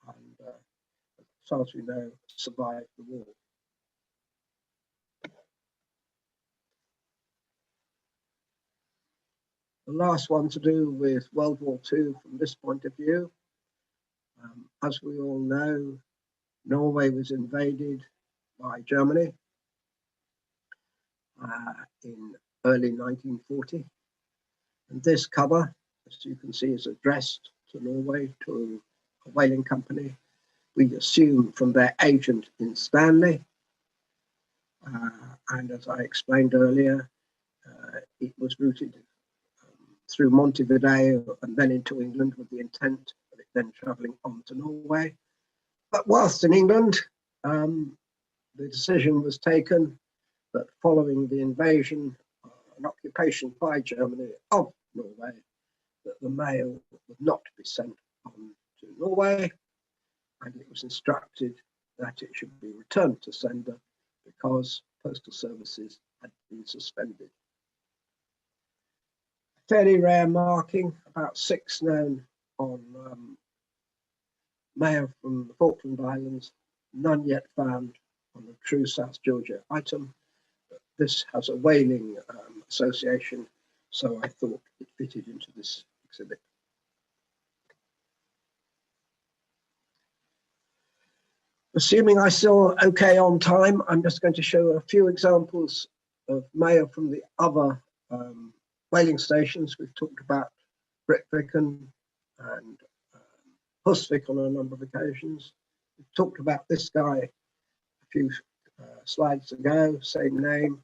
and as far as we know, survived the war. The last one to do with World War II from this point of view. As we all know, Norway was invaded by Germany in early 1940. And this cover, as you can see, is addressed to Norway, to a whaling company. We assume from their agent in Stanley. And as I explained earlier, it was routed through Montevideo and then into England with the intent of it then travelling on to Norway. But whilst in England, the decision was taken that following the invasion and occupation by Germany of Norway, that the mail would not be sent on to Norway, and it was instructed that it should be returned to sender because postal services had been suspended. Fairly rare marking, about 6 known on mail from the Falkland Islands, none yet found on the true South Georgia item. But this has a whaling association, so I thought it fitted into this exhibit. Assuming I still okay on time, I'm just going to show a few examples of mail from the other whaling stations. We've talked about Grytviken and Husvik on a number of occasions. We've talked about this guy a few slides ago, same name.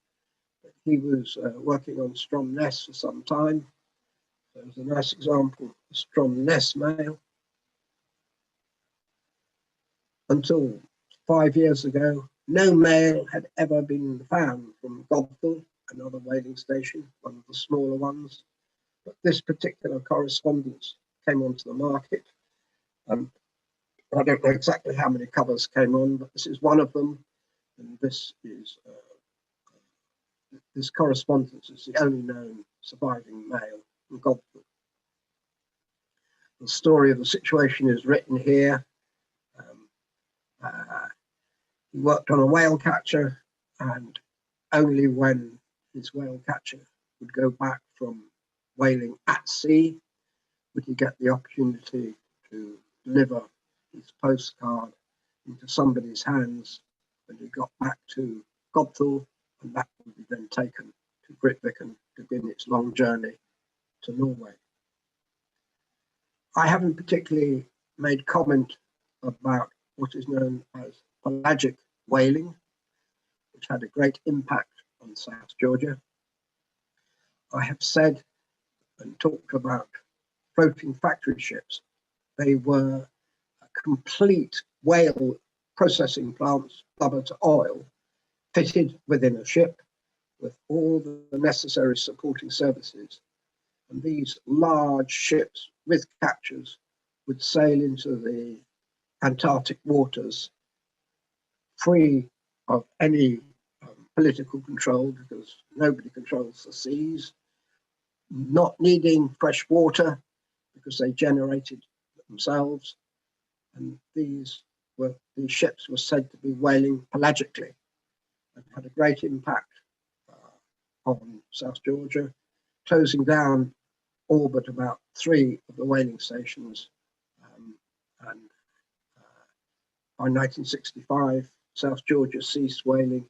He was working on Stromness for some time. There's a nice example of Stromness mail. Until 5 years ago, no mail had ever been found from Godthul, another whaling station, one of the smaller ones. But this particular correspondence came onto the market. I don't know exactly how many covers came on, but this is one of them. And this is this correspondence is the only known surviving mail from Godthul. The story of the situation is written here. He worked on a whale catcher, and only when his whale catcher would go back from whaling at sea would he get the opportunity to deliver his postcard into somebody's hands when he got back to Godthul, and that would be then taken to Grytviken to begin its long journey to Norway. I haven't particularly made comment about what is known as pelagic whaling, which had a great impact on South Georgia. I have said and talked about floating factory ships. They were complete whale processing plants, blubber to oil, fitted within a ship with all the necessary supporting services. And these large ships with captures would sail into the Antarctic waters free of any political control, because nobody controls the seas, not needing fresh water because they generated themselves. And these ships were said to be whaling pelagically and had a great impact on South Georgia, closing down all but about 3 of the whaling stations. And by 1965, South Georgia ceased whaling,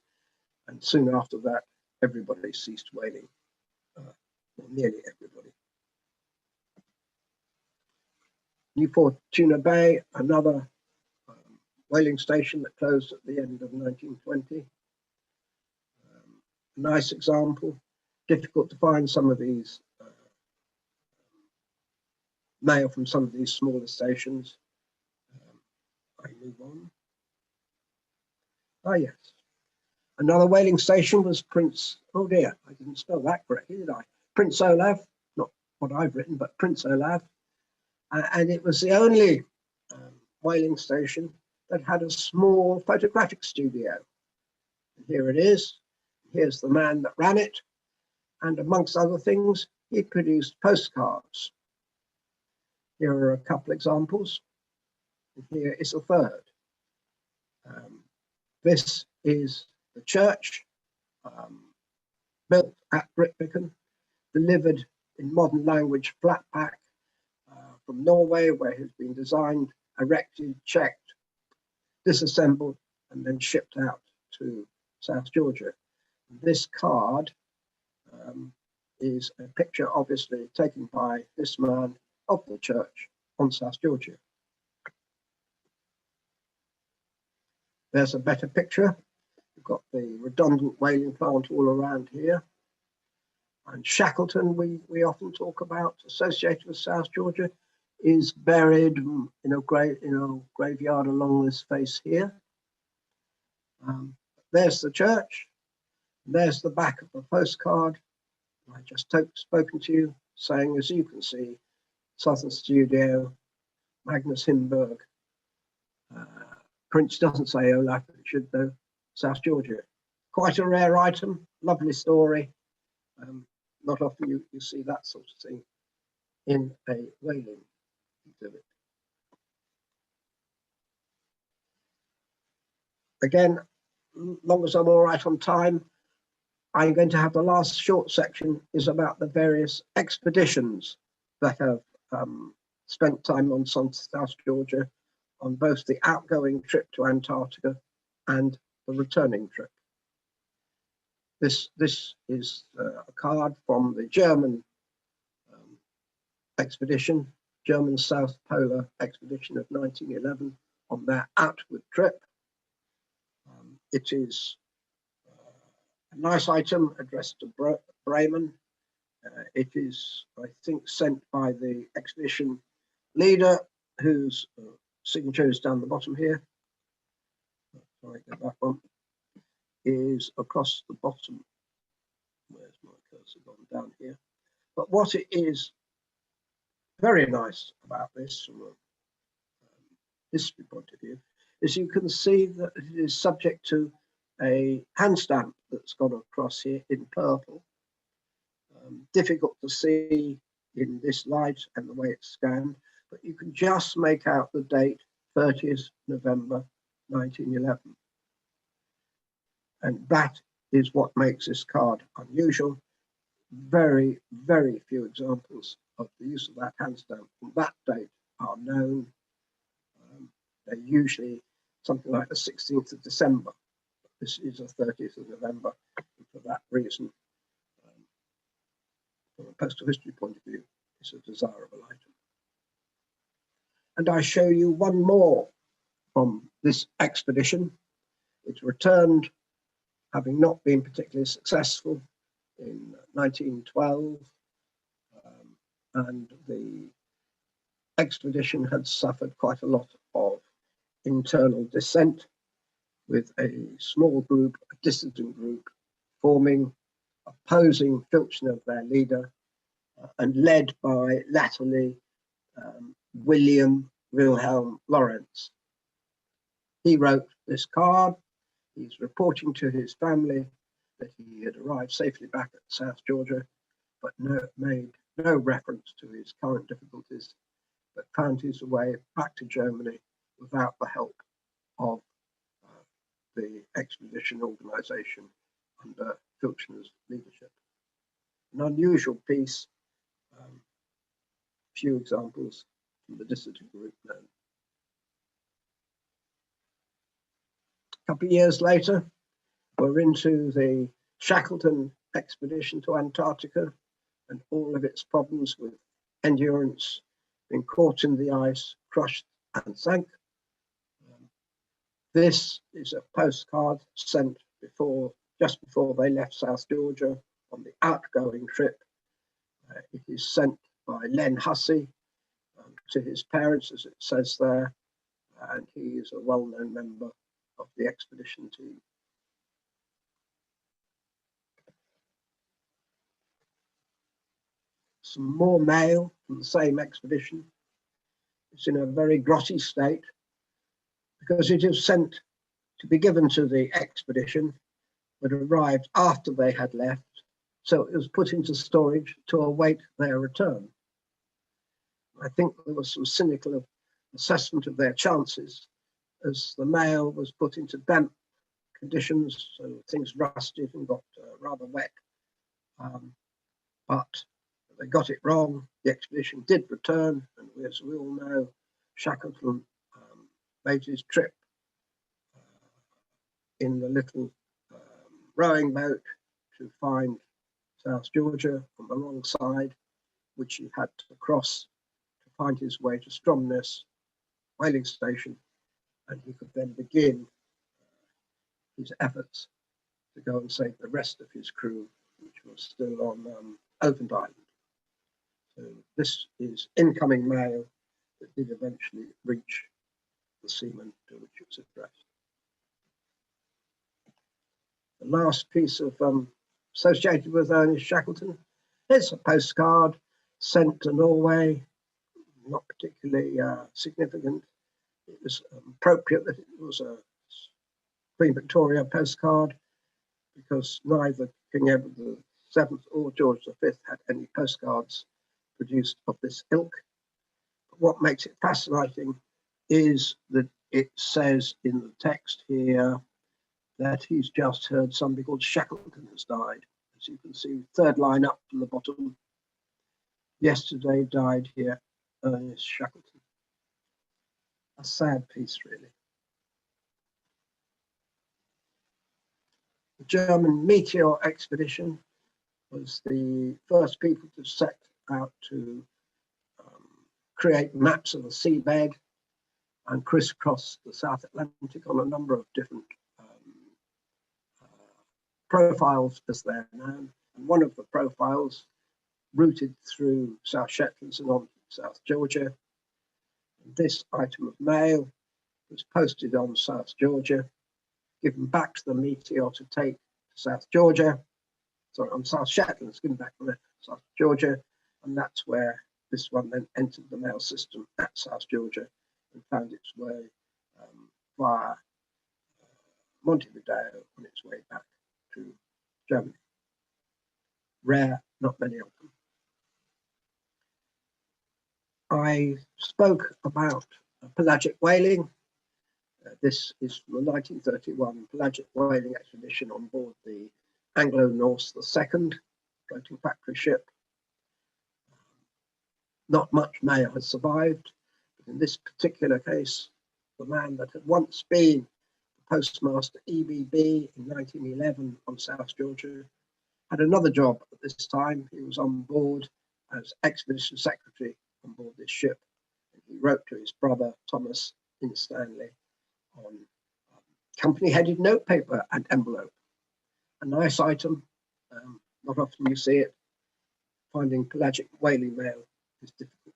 and soon after that, everybody ceased whaling, or nearly everybody. New Fortuna Bay, another whaling station that closed at the end of 1920. A nice example. Difficult to find some of these mail from some of these smaller stations. I move on. Ah, yes. Another whaling station was Prince, oh dear, I didn't spell that correctly, did I? Prince Olav, not what I've written, but Prince Olav. And it was the only whaling station that had a small photographic studio. And here it is. Here's the man that ran it. And amongst other things, he produced postcards. Here are a couple examples. And here is a third. This is the church built at Grytviken, delivered in modern language flat pack from Norway, where it has been designed, erected, checked, disassembled, and then shipped out to South Georgia. This card is a picture, obviously, taken by this man of the church on South Georgia. There's a better picture. We've got the redundant whaling plant all around here. And Shackleton, we often talk about, associated with South Georgia, is buried in a graveyard along this face here. There's the church. There's the back of the postcard. I just spoken to you, saying, as you can see, Southern Studio, Magnus Hindenburg. Prince doesn't say Olaf, it should though, South Georgia. Quite a rare item, lovely story. Not often you see that sort of thing in a whaling exhibit. Again, long as I'm all right on time, I'm going to have the last short section is about the various expeditions that have spent time on South Georgia, on both the outgoing trip to Antarctica and the returning trip. This is a card from the German expedition, German South Polar expedition of 1911 on their outward trip. It is a nice item addressed to Bremen. It is, I think, sent by the expedition leader, whose signature is down the bottom here. Sorry, go back one. Is across the bottom. Where's my cursor gone? Down here. But what it is very nice about this, from a history point of view, is you can see that it is subject to a hand stamp that's gone across here in purple. Difficult to see in this light and the way it's scanned, but you can just make out the date 30th November 1911. And that is what makes this card unusual. Very, very few examples of the use of that hand stamp from that date are known. They're usually something like the 16th of December. This is the 30th of November. And for that reason, from a postal history point of view, it's a desirable item. And I show you one more from this expedition. It returned, having not been particularly successful, in 1912, and the expedition had suffered quite a lot of internal dissent, with a small group, a dissident group, forming, opposing Filchner of their leader, and led by latterly William Wilhelm Lawrence. He wrote this card. He's reporting to his family that he had arrived safely back at South Georgia, but made no reference to his current difficulties, but found his way back to Germany without the help of the expedition organization under Filchner's leadership. An unusual piece, few examples from the dissident group known. A couple of years later, we're into the Shackleton expedition to Antarctica and all of its problems with endurance, being caught in the ice, crushed and sank. This is a postcard sent just before they left South Georgia on the outgoing trip. It is sent by Len Hussey to his parents, as it says there, and he is a well-known member of the expedition team. Some more mail from the same expedition. It's in a very grotty state because it is sent to be given to the expedition, but arrived after they had left. So it was put into storage to await their return. I think there was some cynical assessment of their chances, as the mail was put into damp conditions, so things rusted and got rather wet. But They got it wrong. The expedition did return, and as we all know, Shackleton made his trip in the little rowing boat to find South Georgia on the wrong side, which he had to cross to find his way to Stromness whaling station, and he could then begin his efforts to go and save the rest of his crew, which was still on Open Island. So this is incoming mail that did eventually reach the seaman to which it was addressed. The last piece of associated with Ernest Shackleton is a postcard sent to Norway, not particularly significant. It was appropriate that it was a Queen Victoria postcard because neither King Edward VII or George V had any postcards produced of this ilk. But what makes it fascinating is that it says in the text here that he's just heard somebody called Shackleton has died. As you can see, third line up from the bottom. Yesterday died here Ernest Shackleton. A sad piece, really. The German meteor expedition was the first people to set out to create maps of the seabed and crisscross the South Atlantic on a number of different profiles, as they're known. And one of the profiles routed through South Shetlands and on to South Georgia. And this item of mail was posted on South Georgia, given back to the meteor to take to South Georgia, sorry, on South Shetlands, given back to South Georgia, and that's where this one then entered the mail system at South Georgia and found its way via Montevideo on its way back to Germany. Rare, not many of them. I spoke about pelagic whaling. This is from the 1931 pelagic whaling expedition on board the Anglo-Norse II floating factory ship. Not much mail has survived, but in this particular case, the man that had once been the postmaster EBB in 1911 on South Georgia had another job at this time. He was on board as expedition secretary on board this ship. And he wrote to his brother Thomas in Stanley on company-headed notepaper and envelope. A nice item, not often you see it. Finding pelagic whaling mail is difficult.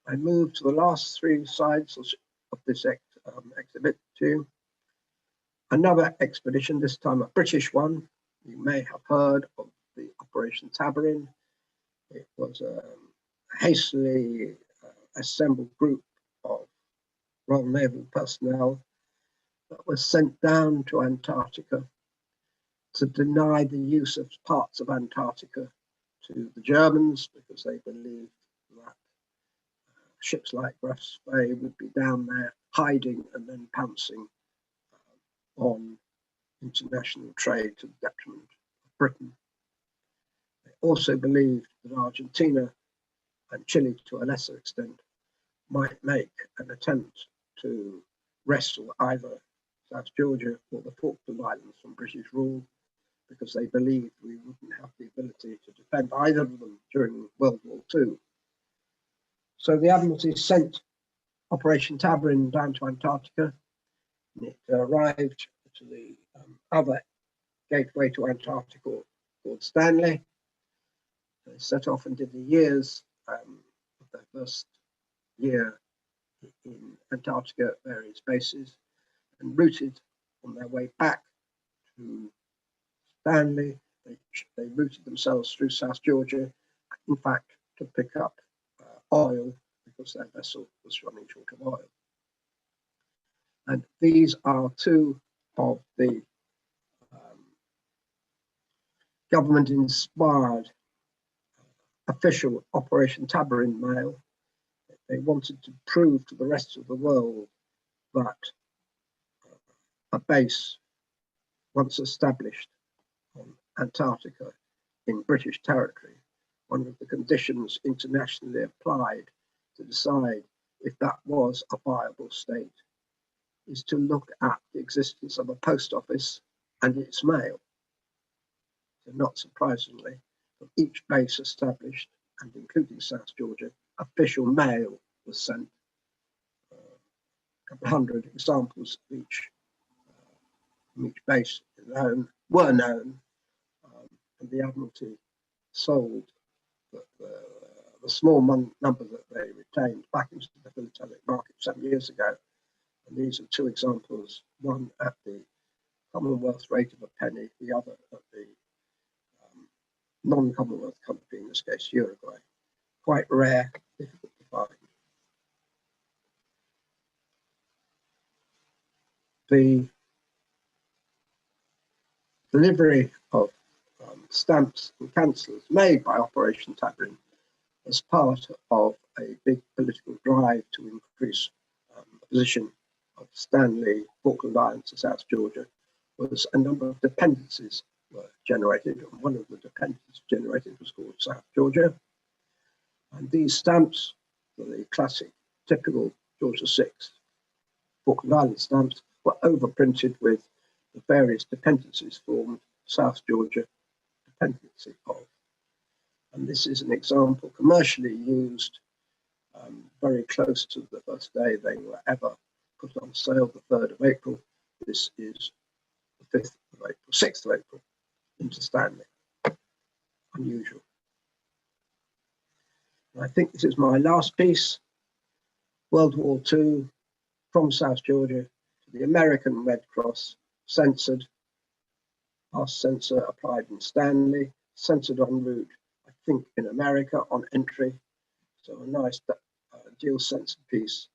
I move to the last three sides of this exhibit to another expedition, this time a British one. You may have heard of the Operation Tabarin. It was a hastily assembled group of Royal Naval personnel that was sent down to Antarctica to deny the use of parts of Antarctica to the Germans because they believed that ships like Ruff's Bay would be down there hiding and then pouncing on international trade to the detriment of Britain. They also believed that Argentina and Chile, to a lesser extent, might make an attempt to wrestle either South Georgia or the Falkland Islands from British rule, because they believed we wouldn't have the ability to defend either of them during World War II. So the Admiralty sent Operation Tabarin down to Antarctica, and it arrived to the other gateway to Antarctica called Stanley. They set off and did the years of their first year in Antarctica at various bases, and routed on their way back to Stanley. They routed themselves through South Georgia, in fact, to pick up oil because their vessel was running short of oil. And these are two of the government-inspired official Operation Tabarin mail. They wanted to prove to the rest of the world that a base once established on Antarctica in British territory, one of the conditions internationally applied to decide if that was a viable state is to look at the existence of a post office and its mail. So not surprisingly, from each base established, and including South Georgia, official mail was sent. A couple hundred examples of each from each base were known, and the Admiralty sold the small number that they retained back into the philatelic market some years ago. And these are two examples, one at the Commonwealth rate of a penny, the other at the non-Commonwealth country, in this case Uruguay. Quite rare, difficult to find. The delivery of stamps and cancellers made by Operation Tabarin as part of a big political drive to increase the position of Stanley, Falkland Islands to South Georgia, was a number of dependencies were generated, and one of the dependencies generated was called South Georgia. And these stamps were the classic, typical George VI Falkland Island stamps, were overprinted with the various dependencies formed South Georgia dependency of. And this is an example commercially used very close to the first day they were ever put on sale, the 3rd of April. This is the 5th of April, 6th of April, into Stanley. Unusual. And I think this is my last piece. World War II, from South Georgia to the American Red Cross, censored. Past censor applied in Stanley, censored en route, I think in America on entry. So a nice dual censored piece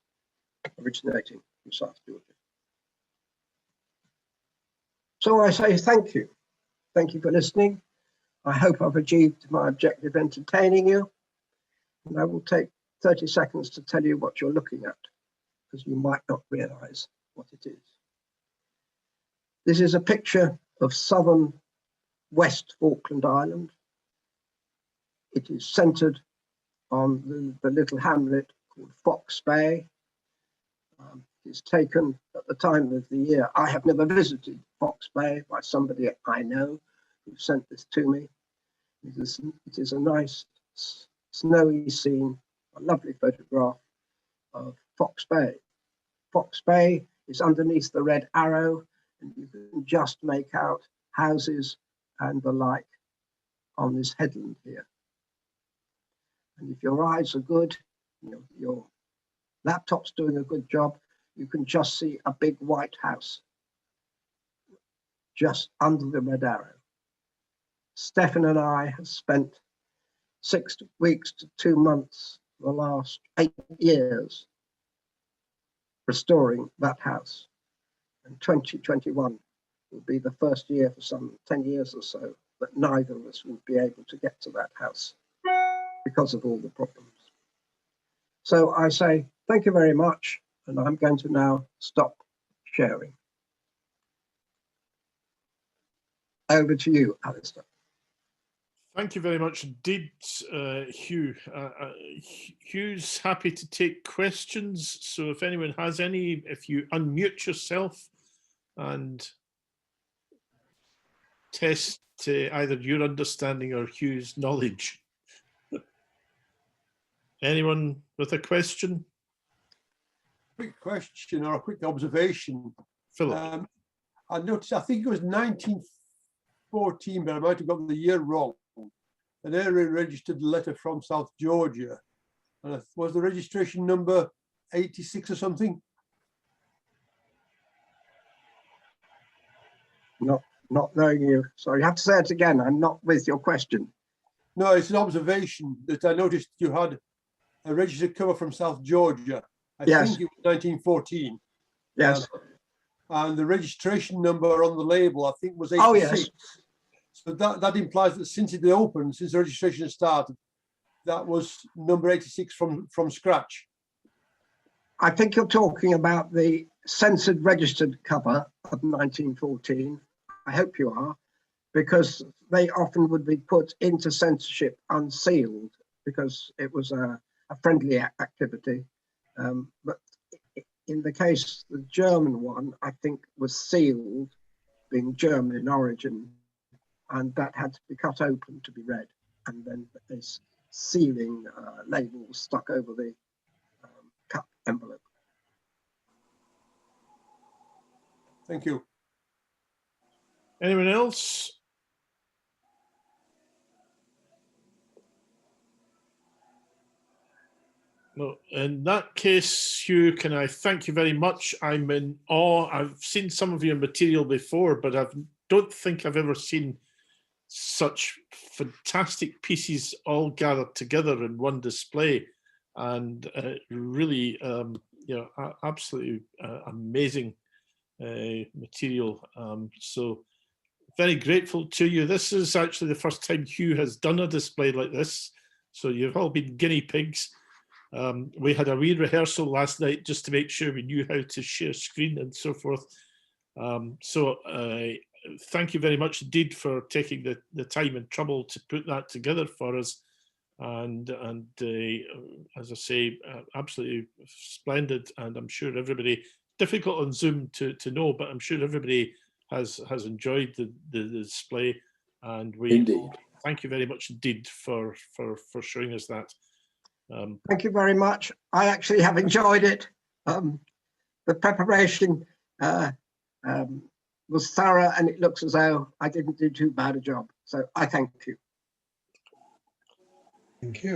originating from South Georgia. So I say thank you. Thank you for listening. I hope I've achieved my objective, entertaining you. And I will take 30 seconds to tell you what you're looking at, because you might not realize what it is. This is a picture of southern West Falkland Island. It is centered on the little hamlet called Fox Bay. It is taken at the time of the year. I have never visited Fox Bay, by somebody I know who sent this to me. It is a nice snowy scene, a lovely photograph of Fox Bay. Fox Bay is underneath the red arrow, and you can just make out houses and the like on this headland here. And if your eyes are good, your laptop's doing a good job, you can just see a big white house just under the red arrow. Stefan and I have spent 6 weeks to 2 months the last 8 years restoring that house. And 2021 will be the first year for some 10 years or so that neither of us will be able to get to that house because of all the problems. So I say thank you very much, and I'm going to now stop sharing. Over to you, Alistair. Thank you very much indeed, Hugh. Hugh's happy to take questions, so if anyone has any, if you unmute yourself and test either your understanding or Hugh's knowledge. Anyone with a question? Quick question or a quick observation. Philip. I noticed, I think it was 1914, but I might have got the year wrong. An area registered letter from South Georgia. And was the registration number 86 or something? Not knowing you. Sorry, you have to say it again. I'm not with your question. No, it's an observation that I noticed you had a registered cover from South Georgia. I think it was 1914. Yes. And the registration number on the label, I think, was 86. Oh, yes. So that implies that since it opened, since the registration started, that was number 86 from scratch. I think you're talking about the censored registered cover of 1914. I hope you are. because they often would be put into censorship unsealed because it was a friendly activity. But in the case, the German one, I think, was sealed, being German in origin, and that had to be cut open to be read, and then this sealing label was stuck over the cut envelope. Thank you. Anyone else? No, in that case, Hugh, can I thank you very much? I'm in awe. I've seen some of your material before, but I don't think I've ever seen such fantastic pieces all gathered together in one display, and really, absolutely amazing material. So very grateful to you. This is actually the first time Hugh has done a display like this, so you've all been guinea pigs. We had a wee rehearsal last night just to make sure we knew how to share screen and so forth. Thank you very much indeed for taking the time and trouble to put that together for us. And as I say, absolutely splendid. And I'm sure everybody, difficult on Zoom to know, but I'm sure everybody has enjoyed the display. And we Indeed. Thank you very much indeed for showing us that. Thank you very much. I actually have enjoyed it. The preparation was thorough, and it looks as though I didn't do too bad a job. So I thank you. Thank you.